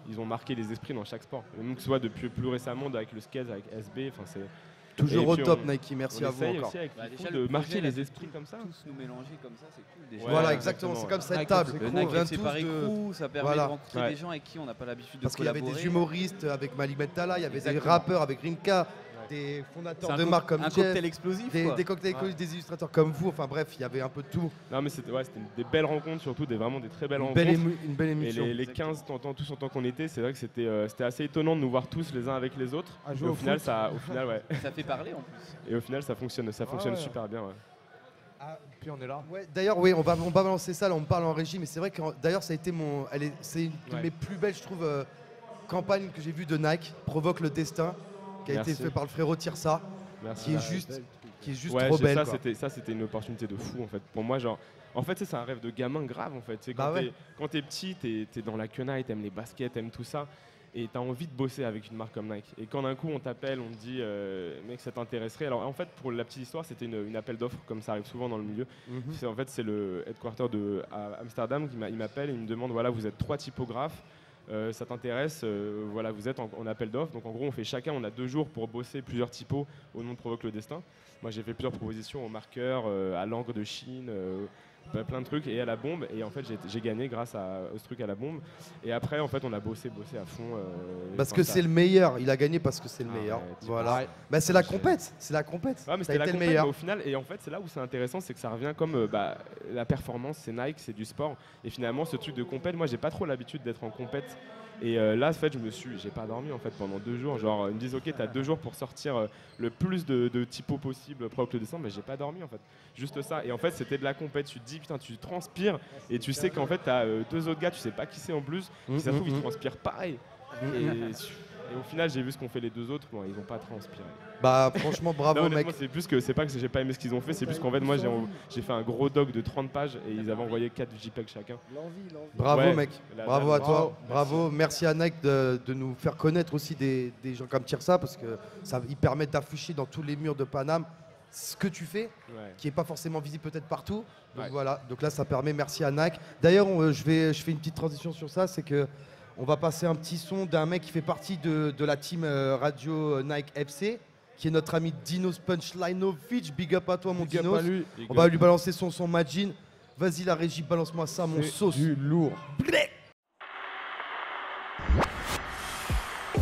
Ils ont marqué les esprits dans chaque sport. Et même que ce soit depuis plus récemment avec le skate, avec SB. Enfin, c'est Toujours Et au puis top, on- Nike. Merci on à vous essaye encore. aussi avec Bah, le déjà, foot le de projet, marquer là, les de esprits comme ça. Tous nous mélanger comme ça, c'est cool déjà. Ouais, Voilà, exactement. exactement. C'est comme cette Nike, table. c'est Le cool. Nike On vient FC tous Paris de- Crew, ça permet Voilà. de rencontrer Ouais. des gens avec qui on n'a pas l'habitude de Parce qu'il y avait collaborer. des humoristes avec Malik Bentala, il y avait des Exactement. rappeurs avec Rimka, des C'est fondateurs un de marques comme un Jeff, cocktail explosif. des quoi. cocktails alcooliques, des illustrateurs comme vous. Enfin bref, il y avait un peu de tout. Non, mais c'était des belles rencontres, surtout vraiment des très belles Une rencontres. belle Et émission. les 15 tous en tant qu'on était, c'est vrai que c'était assez étonnant de nous voir tous les uns avec les autres. À Et jouer au au final, foot. ouais. Ça fait parler en plus. Et au final, ça fonctionne ouais. super bien. Ouais. Puis on est là. Ouais, d'ailleurs, oui, on va balancer ça, là, on me parle en régie, mais c'est vrai que d'ailleurs, ça a été c'est une de Ouais. mes plus belles, je trouve, campagnes que j'ai vues de Nike, Provoque le destin, qui a Merci. été fait par le frérot Tirsa, Merci. qui est juste Ouais, trop belle. quoi. c'était une opportunité de fou en fait. Pour moi, genre, en fait, c'est un rêve de gamin grave en fait. C'est Bah ouais. quand t'es petit, t'es dans la quenaille, t'aimes les baskets, t'aimes tout ça, et t'as envie de bosser avec une marque comme Nike. Et quand d'un coup on t'appelle, on te dit, mec, ça t'intéresserait. Alors en fait, pour la petite histoire, c'était une appel d'offres, comme ça arrive souvent dans le milieu. Mhm. En fait, c'est le headquarter à Amsterdam il m'appelle et il me demande, voilà, vous êtes 3 typographes. Ça t'intéresse, voilà, vous êtes en appel d'offres. Donc en gros, on a 2 jours pour bosser plusieurs typos au nom de Provoque le Destin. Moi, j'ai fait plusieurs propositions au marqueur, à l'encre de Chine, plein de trucs, et à la bombe. Et en fait, j'ai gagné grâce à ce truc à la bombe. Et après, en fait, on a bossé à fond. Parce que c'est le meilleur, il a gagné parce que c'est le Ah meilleur. ouais, Voilà. Ouais. Bah, c'est la J'ai- compète, c'est la compète. Ouais, mais Ça c'était a la été le compète, meilleur. mais au final, et en fait, c'est là où c'est intéressant, c'est que ça revient comme la performance, c'est Nike, c'est du sport. Et finalement, ce truc de compète, moi, j'ai pas trop l'habitude d'être en compète. Et là, en fait, j'ai pas dormi en fait pendant 2 jours. Genre, ils me disent, ok, t'as 2 jours pour sortir le plus de typos possible Provoque le Destin, mais j'ai pas dormi en fait. Juste ça. Et en fait, c'était de la compète. Tu te dis, putain, tu transpires et tu sais qu'en fait, t'as 2 autres gars, tu sais pas qui c'est en plus. Si ça se trouve, ils transpirent pareil. Et Et au final, j'ai vu ce qu'ont fait les deux autres, bon, ils n'ont pas transpiré. Bah franchement bravo Non, mec. honnêtement, c'est pas que j'ai pas aimé ce qu'ils ont fait, c'est plus qu'en fait moi j'ai fait un gros doc de 30 pages et ils avaient envoyé 4 JPEG chacun. L'envie. Bravo Ouais, mec, bravo à toi, bravo. Merci à Nike de nous faire connaître aussi des gens comme Tirsa parce que ça, ils permettent d'afficher dans tous les murs de Paname ce que tu fais, qui n'est pas forcément visible peut-être partout. Donc voilà, donc là ça permet, merci à Nike. D'ailleurs je fais une petite transition sur ça, c'est que on va passer un petit son d'un mec qui fait partie de la team radio Nike FC, qui est notre ami Dinos Punchlinovic. Big up à toi mon Dinos. On va lui balancer son Majin. Vas-y la régie, balance-moi ça mon sauce. Du lourd.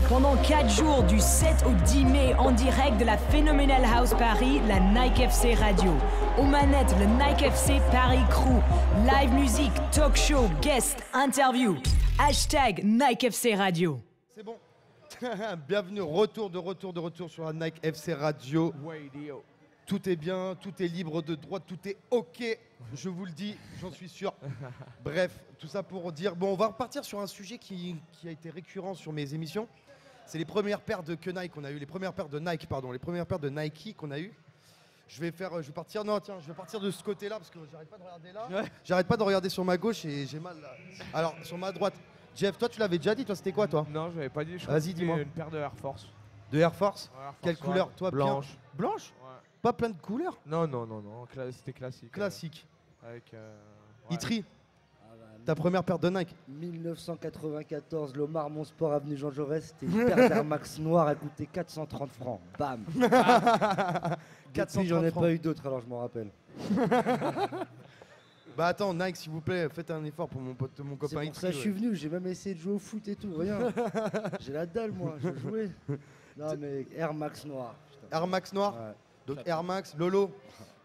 Pendant 4 jours, du 7 au 10 mai, en direct de la Phenomenal House Paris, la Nike FC Radio. Aux manettes, le Nike FC Paris Crew. Live musique, talk show, guest, interview. Hashtag Nike FC Radio. C'est bon. Bienvenue, retour sur la Nike FC Radio. Tout est bien, tout est libre de droit, tout est OK. Je vous le dis, j'en suis sûr. Bref, tout ça pour dire... Bon, on va repartir sur un sujet qui a été récurrent sur mes émissions. C'est les premières paires de Nike qu'on a eues, les premières paires de Nike qu'on a eues. Je vais partir de ce côté-là parce que j'arrête pas de regarder là. Ouais. J'arrête pas de regarder sur ma gauche et j'ai mal là. Alors, sur ma droite. Jeff, toi tu l'avais déjà dit, toi c'était quoi toi? Non, je l'avais pas dit. Vas-y, dis-moi. Une paire de Air Force. De Air Force? Ouais, Air Force. Quelle couleur toi? Blanche. Blanche? Ouais. Pas plein de couleurs? Non. C'était classique. Classique. Avec. Itri, ta première paire de Nike? 1994, Lomar Mon Sport avenue Jean Jaurès, c'était une paire d'Air Max noire, elle coûtait 430 francs. Bam. 430 j'en ai pas eu d'autres alors je m'en rappelle. Bah attends, Nike s'il vous plaît, faites un effort pour mon copain Itri. C'est pour ça que je suis venu, j'ai même essayé de jouer au foot et tout, rien. J'ai la dalle moi, je jouais. Non mais Air Max noir. Air Max noir? Ouais. Donc Air Max, Lolo.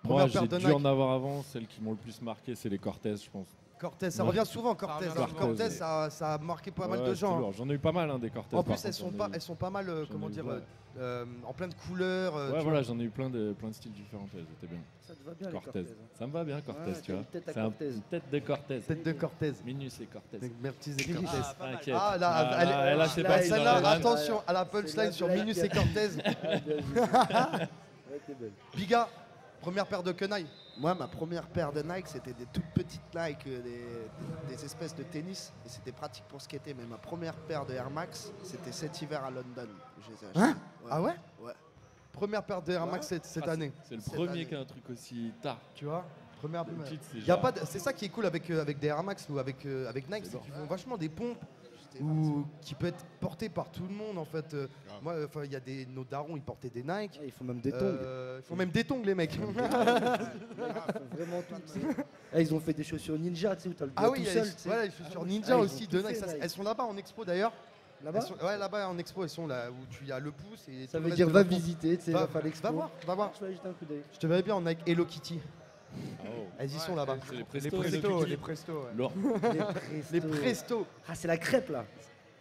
Moi j'ai dû en avoir avant, celles qui m'ont le plus marqué c'est les Cortez je pense. Cortez, ça revient souvent Cortez. Cortez, ça a marqué pas mal de gens. J'en ai eu pas mal des Cortez. En plus, elles sont pas mal, comment dire, en plein de couleurs. Ouais, voilà, j'en ai eu plein de styles différents. Elles étaient bien. Ça te va bien Cortez. les Cortez. Ça me va bien Cortez, tu vois. C'est une tête de Cortez. Tête de Cortez. Minus et Cortez. Merci et Cortez. T'inquiète. Ah là, c'est pas celle-là, attention à la punchline sur Minus et Cortez. Biga, première paire de Kenai. Moi, ma première paire de Nike, c'était des toutes petites Nike, des espèces de tennis. Et c'était pratique pour skater. Mais ma première paire de Air Max, c'était cet hiver à London. Je les ai achetées. Hein? Ah ouais? Ouais. Première paire de Air Max cette année. C'est le premier qui a un truc aussi tard. Tu vois? Première paire. Petite, c'est ça qui est cool avec des Air Max ou avec Nike, c'est qu'ils font vachement des pompes. Qui peut être porté par tout le monde en fait. Moi, il y a nos darons, ils portaient des Nike. Ils font même des tongs. Ils font même des tongs les mecs. Ils font vraiment tout. Ils ont fait des chaussures ninja, tu sais, où t'as le doigt tout seul. Voilà, les chaussures ninja aussi de Nike. Elles sont là-bas en expo d'ailleurs. Là-bas? Ouais, là-bas en expo, elles sont là où tu as le pouce. Et ça veut dire va visiter, tu sais, va faire l'expo. Va voir. Je vais jeter un coup d'œil. Je te verrais bien en Nike Hello Kitty. Oh. Elles y sont là-bas. Les Presto. Les Presto. Ah, c'est la crêpe là.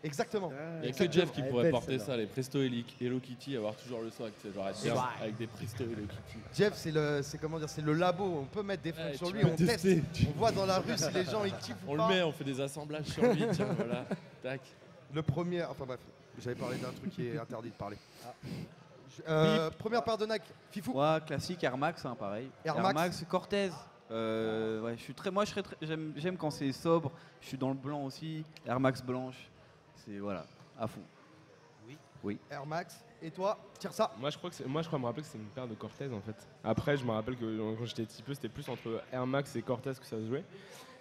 Exactement. Il n'y a que Jeff qui pourrait porter ça, les Presto Hello Kitty, avoir toujours le soc, genre être bien avec des Presto Hello Kitty. Jeff, c'est le labo. On peut mettre des fringues sur lui, on teste. On voit dans la rue si les gens ils kiffent ou pas. On le met, on fait des assemblages sur lui, tiens, voilà. Tac. Le premier, enfin bref, j'avais parlé d'un truc qui est interdit de parler. Première paire de Nike, Fifou. Ouais, classique Air Max, hein, pareil. Air Max Cortez. Ouais, j'aime quand c'est sobre. Je suis dans le blanc aussi. Air Max blanche. C'est voilà, à fond. Oui. Air Max. Et toi, tire ça. Moi, je crois me rappeler que c'est une paire de Cortez en fait. Après, je me rappelle que quand j'étais petit peu, c'était plus entre Air Max et Cortez que ça se jouait.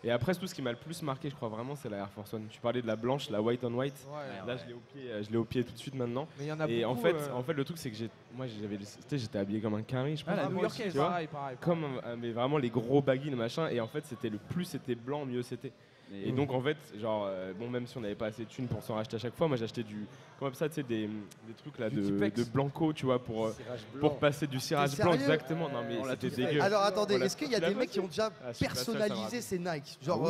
Et après, tout ce qui m'a le plus marqué, je crois vraiment, c'est la Air Force One. Tu parlais de la blanche, la white on white. Là, je l'ai au pied tout de suite maintenant. Mais il y en a et beaucoup, en fait, le truc, c'est que j'étais habillé comme un carré, je pense. La New-Yorkaise, pareil. Mais vraiment les gros baggy, le machin. Et en fait, plus c'était blanc, mieux c'était. Et donc en fait, genre, même si on n'avait pas assez de thunes pour s'en racheter à chaque fois, moi j'achetais des trucs là de blanco, tu vois, pour passer du cirage blanc, exactement. Non mais c'était dégueu. Alors attendez, est-ce qu'il y a des mecs qui ont déjà personnalisé ces Nike? Genre,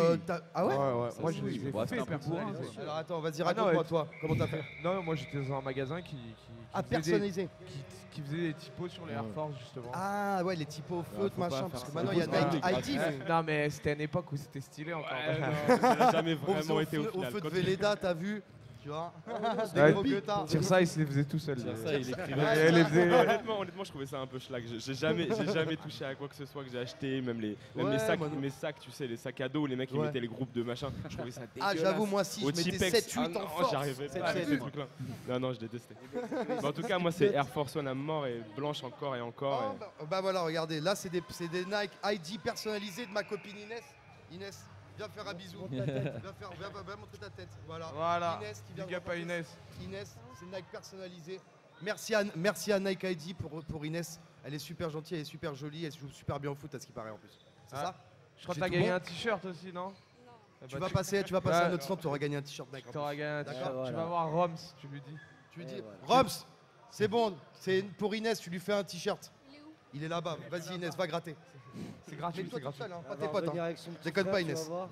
ah ouais? Moi je les ai fait Alors attends, vas-y, raconte-moi toi, comment t'as fait? Non, moi j'étais dans un magasin qui personnalisé. Qui faisait des typos sur les Air Force justement. Ah ouais, les typos feutres, machin, parce que maintenant il y a Nike ID. Non mais c'était une époque où c'était stylé encore. Ça n'a jamais vraiment été au feu de Véleda, t'as vu? Tu vois Ouais, tire ça, il se les faisait tout seul. Tire ça, il écrivait. Elle les faisait- Honnêtement, je trouvais ça un peu schlag. J'ai jamais touché à quoi que ce soit que j'ai acheté, même les Ouais, sacs, moi non. mes sacs, tu sais, les sacs à dos où les mecs ils Ouais. mettaient les groupes de machin. Je trouvais ça Ah, dégueulasse. j'avoue, moi, si, Au je mettais Tipex, 7, 8 en non, force. j'arrivais pas 7, avec 7. ces trucs-là. Non, je détestais. Mais en tout cas, moi, c'est Air Force One à mort et blanche encore et encore. Oh, bah voilà, regardez, là c'est des Nike ID personnalisés de ma copine Inès. Inès, viens faire un bisou. Viens montrer ta tête. Voilà. Inès qui vient Big de up à Inès. Inès, c'est Nike personnalisé. Merci à Nike ID pour Inès. Elle est super gentille, elle est super jolie, elle joue super bien au foot à ce qui paraît en plus. C'est Ah. ça? Je crois que J'ai t'as tout gagné bon un t-shirt aussi, non? Tu vas passer à notre stand, tu auras gagné un t-shirt Nike. en T'auras plus. gagné un D'accord. t-shirt. Tu vas voir Roms, tu lui dis. Tu lui dis, Et voilà. Roms, c'est bon, c'est pour Inès, tu lui fais un t-shirt. Il est là-bas, vas-y Inès, va gratter. C'est gratuit, Mets-toi c'est toute gratuit. seule, hein, pas Elle tes va potes. revenir hein. avec son petit Déconne frère, pas, tu vas Inès. voir.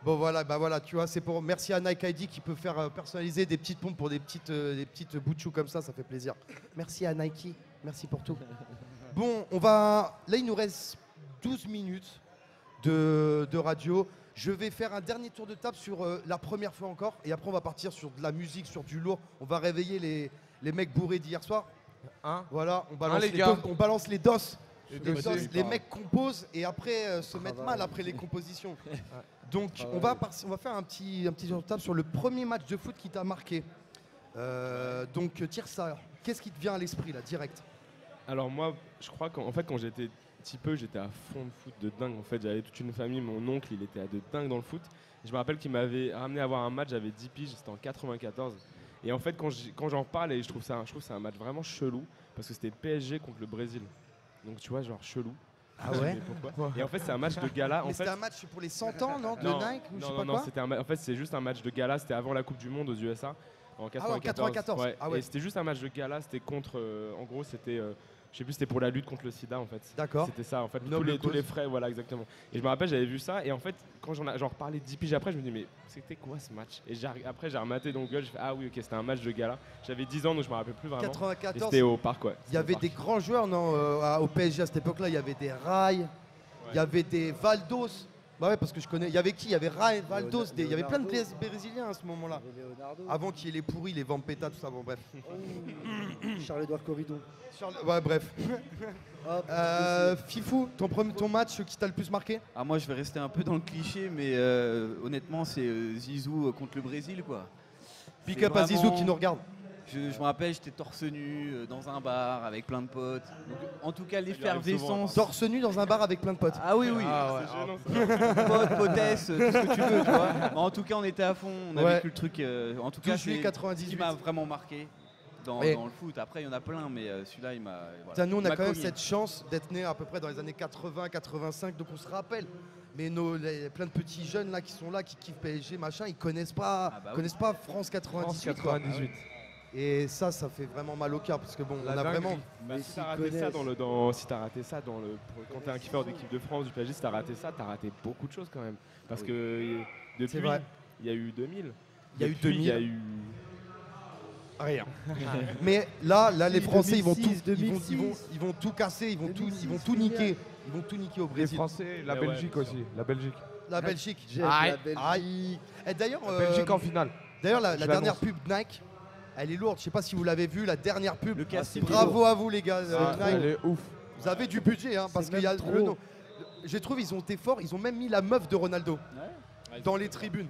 Bon voilà, tu vois, c'est pour merci à Nike ID qui peut faire personnaliser des petites pompes pour des petites bouts de chou comme ça fait plaisir. Merci à Nike, merci pour tout. Bon, là il nous reste 12 minutes de radio. Je vais faire un dernier tour de table sur la première fois encore et après on va partir sur de la musique, sur du lourd. On va réveiller les mecs bourrés d'hier soir. Hein? Voilà, on balance, les les, gars. dos- on balance les dos. Les Les, dos, dos, c'est- les mecs composent et après se mettent mal après les compositions. Donc on va faire un petit tour de table sur le premier match de foot qui t'a marqué. Donc tire ça. Qu'est-ce qui te vient à l'esprit là, direct? Alors moi, je crois qu'en fait quand j'étais petit peu, j'étais à fond de foot de dingue. En fait, j'avais toute une famille, mon oncle, il était à de dingue dans le foot. Je me rappelle qu'il m'avait ramené à voir un match, j'avais 10 piges, c'était en 94. Et en fait, quand j'en parle, et je trouve que c'est un match vraiment chelou, parce que c'était PSG contre le Brésil. Donc tu vois, genre chelou. Ah Je ouais? dis, mais pourquoi? Et en fait, c'est un match de gala. Mais En fait, c'était un match pour les 100 ans, non? De non, Nike ou je sais non, pas non, quoi? c'était en fait, c'est juste un match de gala. C'était avant la Coupe du Monde aux USA. En 94. Ah ouais, en 94. Ouais. Ah ouais. Et c'était juste un match de gala. C'était contre. En gros, c'était. Je sais plus, c'était pour la lutte contre le sida en fait. D'accord. C'était ça en fait. Noble Tous les cause. frais, voilà, exactement. Et je me rappelle, j'avais vu ça. Et en fait, quand j'en reparlais 10 piges après, je me dis, mais c'était quoi ce match? Et après, j'ai rematé dans Google. J'ai fait, ah oui, ok, c'était un match de gala. J'avais 10 ans, donc je me rappelle plus vraiment. Et 94. c'était au parc, ouais. Il y avait des grands joueurs non, au PSG à cette époque-là. Il y avait des Rai, il y avait des Valdos. Bah ouais, parce que je connais. Il y avait qui? Il y avait Rai, Valdos. Il y avait plein de Brésiliens à ce moment-là. Il y avait Leonardo. Avant qu'il y ait les pourris, les Vampeta, tout ça. Bon, bref. Charles-Édouard Corridon. Ouais, bref. Hop, Fifou, ton match qui t'a le plus marqué? Ah, moi, je vais rester un peu dans le cliché, mais honnêtement, c'est Zizou contre le Brésil, quoi. Pick C'est up à Zizou vraiment- qui nous regarde. Je me rappelle, j'étais torse nu dans un bar avec plein de potes. Donc, en tout cas, lui arrive l'effervescence. Torse nu dans un bar avec plein de potes. Ah oui, oui. Ah ouais. C'est gênant, ça. Potes, potesses, tout ce que tu veux, tu vois. Mais en tout cas, on était à fond. On a Ouais. vécu le truc. En tout 12 cas, juillet c'est ce 98. qui m'a vraiment marqué dans Et- le foot. Après, il y en a plein, mais celui-là, il m'a. Voilà. Tiens, nous, on Il a m'a quand même cogné. cette chance d'être né à peu près dans les années 80-85, donc on se rappelle. Mais plein de petits jeunes là qui sont là, qui kiffent PSG, machin, ils connaissent pas, Ah bah oui. connaissent pas France 98. France quoi. 98. Et ça fait vraiment mal au cœur parce que bon, La on a dinguerie. vraiment. Bah, Mais si t'as s'ils raté ça connaissent. si t'as raté ça quand t'es un kiffeur d'équipe de France du PSG, si t'as raté ça, t'as raté beaucoup de choses quand même. Parce que depuis, C'est vrai. il y a eu 2000. Il y a eu Depuis, 2000. Il y a eu. Rien. Mais là, les Si, Français, ils vont 2006, tout, ils vont tout casser, ils vont 2006, tout niquer, ils vont tout niquer au Les Brésil. Français, la Ouais, Belgique ouais, aussi. La Belgique. La Belgique. J'ai Aïe, la Belgique. Et d'ailleurs, La Belgique en finale. d'ailleurs, la Je dernière l'annonce. pub Nike, elle est lourde. Je sais pas si vous l'avez vue, la dernière pub. Le casting. Bravo à vous les gars. Ah, Nike. elle est ouf. Vous avez du budget, hein, parce C'est qu'il y a même le trop. nom. Je trouve ils ont été forts. Ils ont même mis la meuf de Ronaldo Ouais, dans ils les étaient tribunes.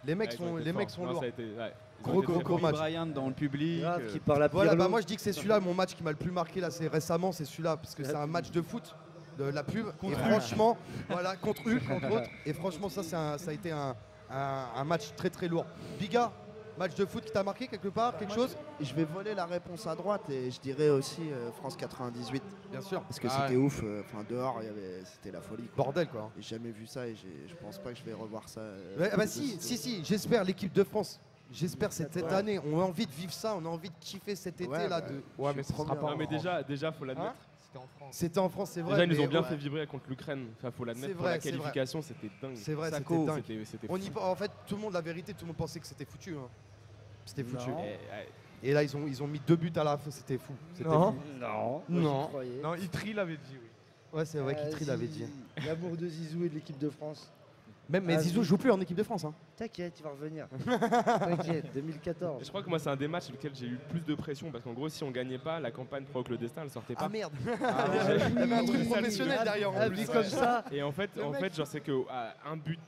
Les mecs forts. Ouais, ils ont sont, été les mecs forts. sont Non, lourds. ça a été- ouais. Ils ont Gros, été gros, très gros forts. match. Bryant dans le public. Grave, qui parle à Voilà, Pirlo. bah moi je dis que c'est celui-là mon match qui m'a le plus marqué là, c'est récemment, c'est celui-là parce que c'est un match de foot, de la pub. Et franchement, voilà, contre Hulk entre autres. Et franchement, ça a été un match très très lourd. Biga, match de foot qui t'a marqué quelque part, quelque chose? Je vais voler la réponse à droite et je dirais aussi France 98. Bien sûr. Parce que Ah c'était ouf. Enfin, dehors, c'était la folie. quoi. Bordel quoi. J'ai jamais vu ça et je pense pas que je vais revoir ça. Ouais, bah de si, sitôt. si, j'espère l'équipe de France. J'espère cette année, on a envie de vivre ça, on a envie de kiffer cet été Ouais, là. bah, De... Ouais, mais ce sera pas Non, mais en déjà, faut l'admettre. C'était en France. C'était en France, c'est vrai. Déjà, ils nous mais ont bien ouais, fait vibrer contre l'Ukraine. Enfin, faut C'est l'admettre. Pour vrai, la c'est vrai. qualification, c'était dingue. C'est vrai, Ça c'était co, dingue. C'était On fou. en fait, tout le monde, la vérité, tout le monde pensait que c'était foutu. Hein. C'était foutu. Non. Et là, ils ont mis 2 buts à la fin, c'était fou. C'était Non. fou. Non. Non. Moi, j'y croyais. Non, Itri l'avait dit, oui. Ouais, c'est vrai qu'Itri l'avait dit. L'amour de Zizou et de l'équipe de France. Même, mais Ah, Zizou joue plus en équipe de France. Hein. T'inquiète, il va revenir. T'inquiète, 2014. Je crois que moi, c'est un des matchs sur lequel j'ai eu le plus de pression parce qu'en gros, si on gagnait pas, la campagne Provoque le Destin, elle sortait pas. Ah merde. Ah, Il y avait un oui. truc professionnel derrière en plus. Comme ça. Et en fait, genre, c'est que un but,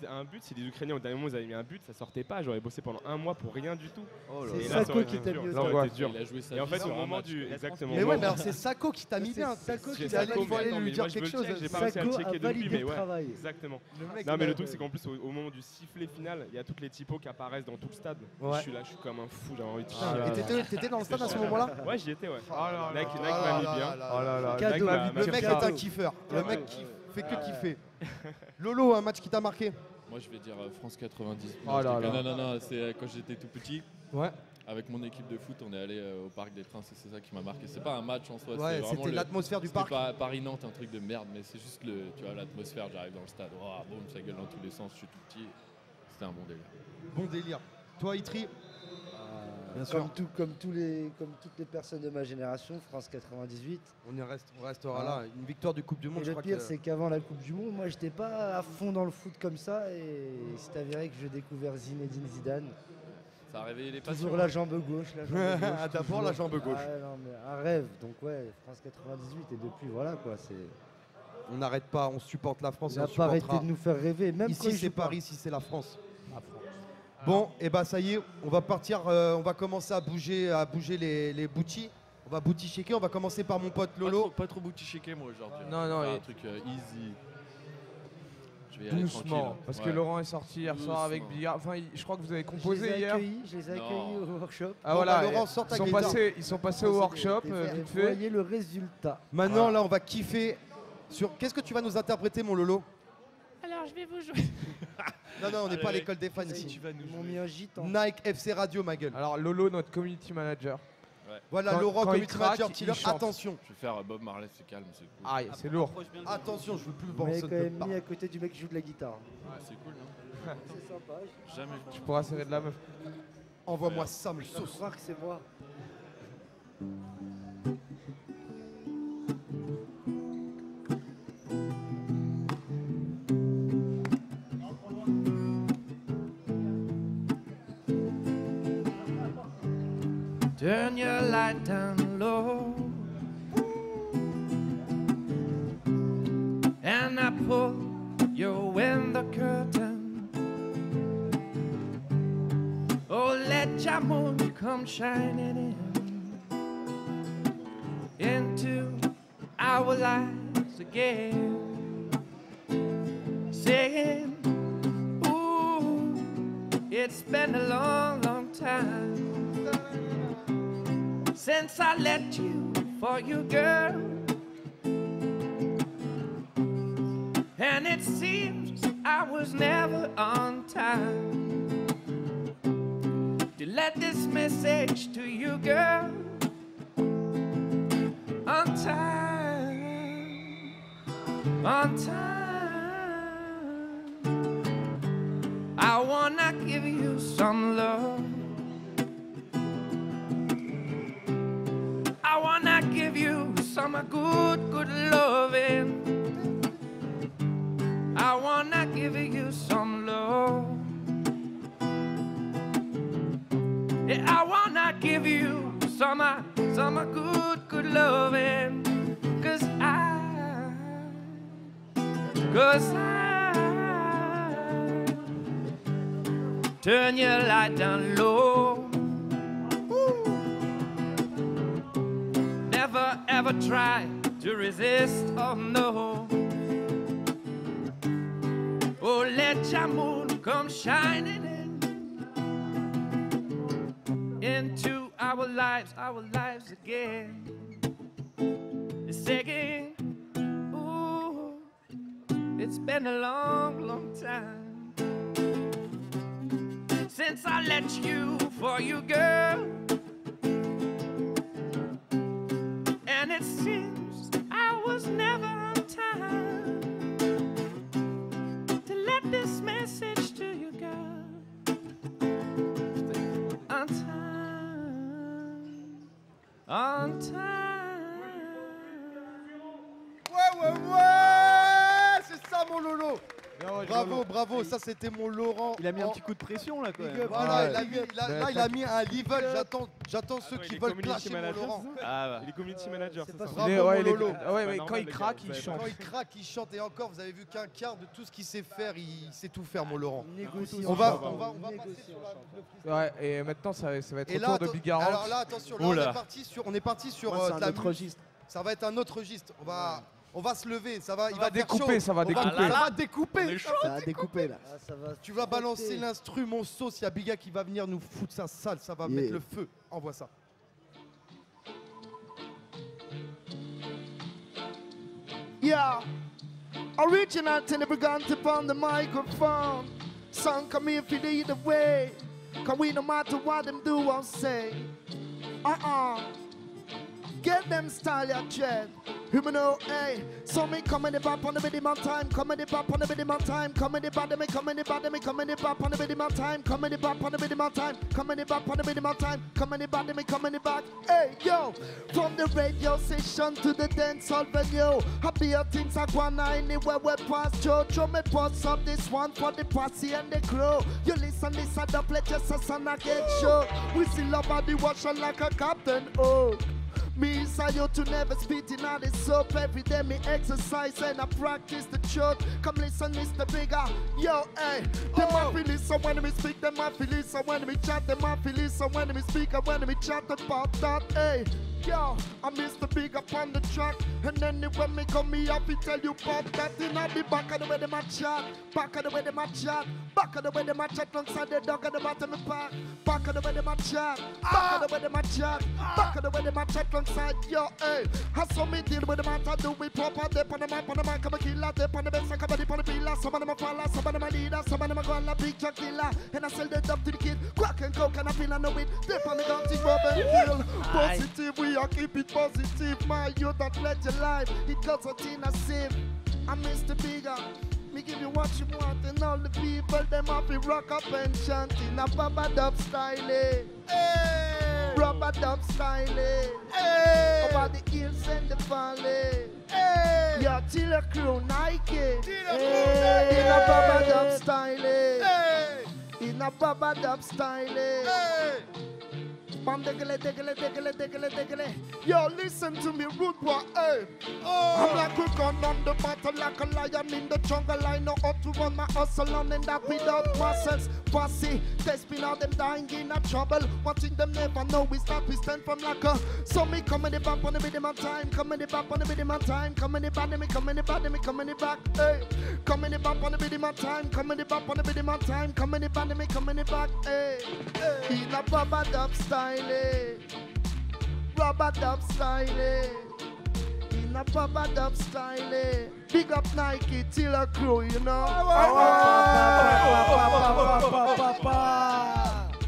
si les Ukrainiens au dernier moment ils avaient mis un but, ça sortait pas. J'aurais bossé pendant un mois pour rien du tout. C'est Et là, ça Sako aurait qui été t'a dur. mis au Ça aurait top. été dur. Il a joué sa Et en vie fait, sur au un moment match. du. Exactement. Mais ouais, mais alors c'est Sako qui t'a mis bien. Sako J'ai qui ça t'a compris, il faut aller attends, lui mais dire moi, je quelque veux le chose. check, j'ai pas réussi à le Sako a checker depuis, validé mais le ouais. travail. Exactement. mec, Non, mais le il truc, a- c'est qu'en plus, au moment du sifflet final, il y a toutes les typos qui apparaissent dans tout le stade. Ouais. Je suis là, je suis comme un fou, j'avais envie de Et t'étais dans le stade à ce moment-là? Ouais, j'y étais, ouais. Oh là Nike là. m'a mis bien. Oh là là. Cadeau. Nike m'a Le mec est bien. un kiffeur. Le mec fait que kiffer. Lolo, un match qui t'a marqué? Moi, je vais dire France 90. Oh là là. Non, c'est quand j'étais tout petit. Ouais. Avec mon équipe de foot, on est allé au Parc des Princes et c'est ça qui m'a marqué. C'est pas un match en soi, Ouais, c'est vraiment c'était l'atmosphère du c'était parc. pas Paris-Nantes, un truc de merde, mais c'est juste tu vois, l'atmosphère. J'arrive dans le stade, oh, boum, ça gueule dans tous les sens, je suis tout petit. C'était un bon délire. Bon délire. Toi, Itri? Bien sûr. Comme toutes les personnes de ma génération, France 98. On restera là. Une victoire du Coupe du Monde, Et je le crois pire, que... c'est qu'avant la Coupe du Monde, moi, j'étais pas à fond dans le foot comme ça. Et c'est avéré que j'ai découvert Zinedine Zidane. Ça a réveillé les passions. Toujours la jambe gauche. La jambe gauche D'abord toujours. la jambe gauche. Ah, non, mais un rêve. Donc, ouais, France 98. Et depuis, voilà quoi. On n'arrête pas, on supporte la France Il et on n'a pas arrêté supportera. de nous faire rêver. Même quand Ici il c'est joue pas. Paris, ici c'est la France. Bon, et bah ça y est, on va partir, on va commencer à bouger les boutis. On va bouti shaker, on va commencer par mon pote Lolo. Pas trop bouti shaker moi aujourd'hui. Non, non, Faire et- un truc easy. Je vais y aller Doucement, tranquille. parce que Ouais. Laurent est sorti hier soir avec Doucement. Billard. Enfin, je crois que vous avez Je composé les ai hier. accueillis, je les ai accueillis Non. au workshop. Ah Bon, voilà, bah, Laurent, sors ta guitare. ils sont passés au workshop, Et vite vous fait. voyez le résultat. Maintenant là on va kiffer sur... Qu'est-ce que tu vas nous interpréter mon Lolo? Alors je vais vous jouer. Non, non, on n'est pas à Allez, l'école des fans Tu ici. vas nous Ils m'ont jouer. mis un gitan. Nike FC Radio ma gueule. Alors Lolo, notre community manager. Voilà Quand- Laurent quand il community craque, manager, il Tiller, chante. attention. Je vais faire Bob Marley, c'est calme, c'est cool. Ah, c'est lourd. Attention, je veux plus le Vous m'avez banc quand même mis à côté du mec qui joue de la guitare. C'est cool, non C'est sympa. Jamais. Tu pourras serrer de la meuf. Envoie-moi ça, me Je peux sauce. croire que c'est moi. Turn your light down low. And I pull your window curtain. Oh, let your moon come shining into our lives again. Saying, ooh, it's been a long, long time since I left you for you, girl. And it seems I was never on time to let this message to you, girl. On time, on time. I wanna give you some love. I wanna give you some good, good loving. I wanna give you some love. Yeah, I wanna give you some good, good loving. Cause I turn your light down low. Never ever try to resist, oh no. Oh, let your moon come shining into our lives again. Singing, ooh, it's been a long, long time since I let you for you, girl. And it seems I was never on time to let this message to you, girl. On time, on time. Ouais, ouais, ouais. C'est ça mon Lolo. Bien, ouais, Bravo bravo, ça c'était mon Laurent. Il a mis un petit coup de pression là, quand même. Voilà, il a mis un level. J'attends ceux qui veulent clasher mon Laurent. Il est community manager, c'est ça. Mais quand il craque, il chante. Quand il craque, il chante. Et encore, vous avez vu qu'un quart de tout ce qu'il sait faire, il sait tout faire, mon Laurent. On va passer sur la. Ouais, et maintenant ça va être Et au là, tour de Bigarance. alors là, attention, là, on est parti sur Ouais, c'est de la un autre musique. registre. Ça va être un autre registre. On va se lever, ça va, il va va faire découper, chaud. ça va découper. Ça va découper. Ça a découpé là. Tu vas balancer l'instrument sauce, il y a Biga qui va venir nous foutre ça sale, ça va mettre le feu. Envoie ça. Yeah, original Telebrigant on the microphone. Song come here for lead the way. Cause we no matter what them do or say. Get them style ya tread. You know, hey. So me come in the bop on the rhythm on time. Come in the bop on the rhythm on time. Come in the bop, me come in the bop, me come in the bop on the rhythm on time. Come in the bop on the rhythm on time. Come in the bop on the rhythm on time. Come in the bop, me come in the back. Hey yo, from the radio station to the dance hall venue. Happier things are going on anywhere we pass through. Throw me post up this one for the posse and the crew. You listen this and the play just a son I get show. We still love body washing like a captain. Oh. Me inside you to never spit in all the soap. Every day me exercise and I practice the truth. Come listen, Mr. Bigger. Yo, hey. Them I feel it so when we speak, them I feel it so when we chat, them I feel it so when we speak and when we chat about that, hey. Yo, I'm Mr. Big up on the track. And then when me come me up, he tell you about that. In the back of the way them a chat. Back of the way them a chat. Back of the way them a chat alongside the dog at the bottom of the park. Back of the way them a chat. Back of the way them a chat. Back of the way them a chat alongside. Yo, hey. I saw me deal with the matter, do we proper. Dip on the map, on the man, come a killer. Dip on the best, come a dip on the pillar. Some of them a follow, some of them a leader. Some of them a go on a picture killer. And I sell the dub to the kid. Crack and coke and I feel on the weed. Dip on the gun, take rub and kill. Positive, we are keep it positive. My youth that let your life. It goes out in a sieve. I'm Mr. Bigger. Me give you what you want and all the people them happy rock up and chant in a rubber dub style. Hey. Rubber dub style. Hey. Over the hills and the valley. Hey. Yeah, till a crew Nike. Hey. In a rubber dub style. Hey. In a rubber dub style. Hey. Yo, listen to me, rude boy, hey. I'm like a gun on the battle, like a lion in the jungle. I know how to run my hustle on and that without muscles. Posse, they spin out them dying in a trouble. One thing them never know is that we stand from like a. So me come in the back on the rhythm on time. Come in the back on the rhythm on time. Come in the back, me come in the back, me come in the back, hey. Come in the back on the rhythm on time. Come in the back on the rhythm on time. Come in the back, me come in the back, hey. In a rubber dub style. Rubber dub style. In a rubber dub style. Big up Nike, till a crew, you know.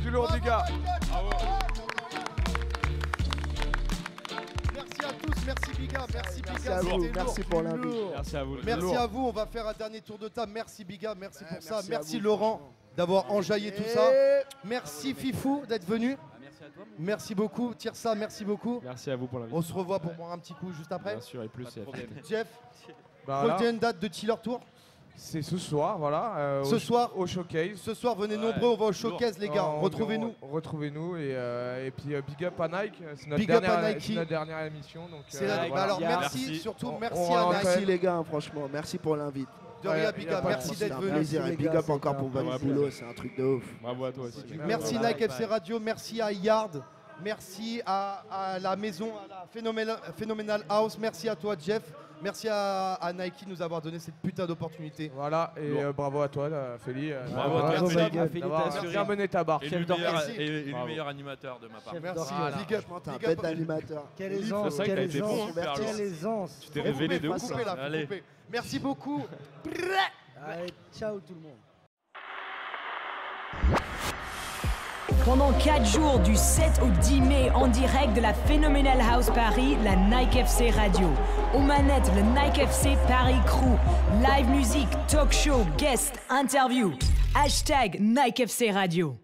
Du lourd, les gars. Merci à tous, merci Biga, merci Biga. Merci à vous, merci pour l'invite. Merci à vous. Merci à vous, on va faire un dernier tour de table. Merci Biga, merci pour ça. merci à Merci vous, Laurent d'avoir enjaillé tout ça. Merci Fifou d'être venu. Merci à toi. Merci beaucoup, Tirsa, merci beaucoup. Merci à vous pour l'invitation. On se revoit pour boire un petit coup juste après. Bien sûr, et plus, c'est Jeff, Bah, là, prochaine date de Chiller Tour. c'est ce soir, voilà. Ce soir, au showcase. Ce soir, venez nombreux, on va au showcase, les gars. Retrouvez-nous. Retrouvez-nous et puis big up à Nike. C'est notre, Big up à dernière, Nike. c'est notre dernière émission. Donc, C'est la- voilà. alors merci, Merci. surtout On merci rend à quand Nike. Merci les gars, franchement, merci pour l'invite. De rien, y a Biga, pas de merci souci. d'être C'est un venu. plaisir et les big gars, up encore c'est pour un votre plaisir. boulot, c'est un truc de ouf. Bravo à toi aussi. Merci Voilà. Nike FC Radio, merci à Yard, merci à la maison, à la Phenomenal House, merci à toi Jeff, merci à Nike de nous avoir donné cette putain d'opportunité. Voilà, et bravo à toi, Féli. Bravo à toi, d'avoir bien mené ta barre. Élu Merci. meilleur, Bravo. meilleur animateur de ma part. Merci, Voilà. big up. Franchement, t'es un Big up. bête d'animateur. Quelle C'est aisance, vrai que quelle t'as été bon, aisance, hein, Super quelle lourd. aisance. Tu t'es révélé de Faut ouf. couper là, faut Allez. couper. Merci beaucoup. Allez, ciao tout le monde. Pendant 4 jours, du 7 au 10 mai, en direct de la Phenomenal House Paris, la Nike FC Radio. Aux manettes, le Nike FC Paris Crew. Live musique, talk show, guest, interview. Hashtag Nike FC Radio.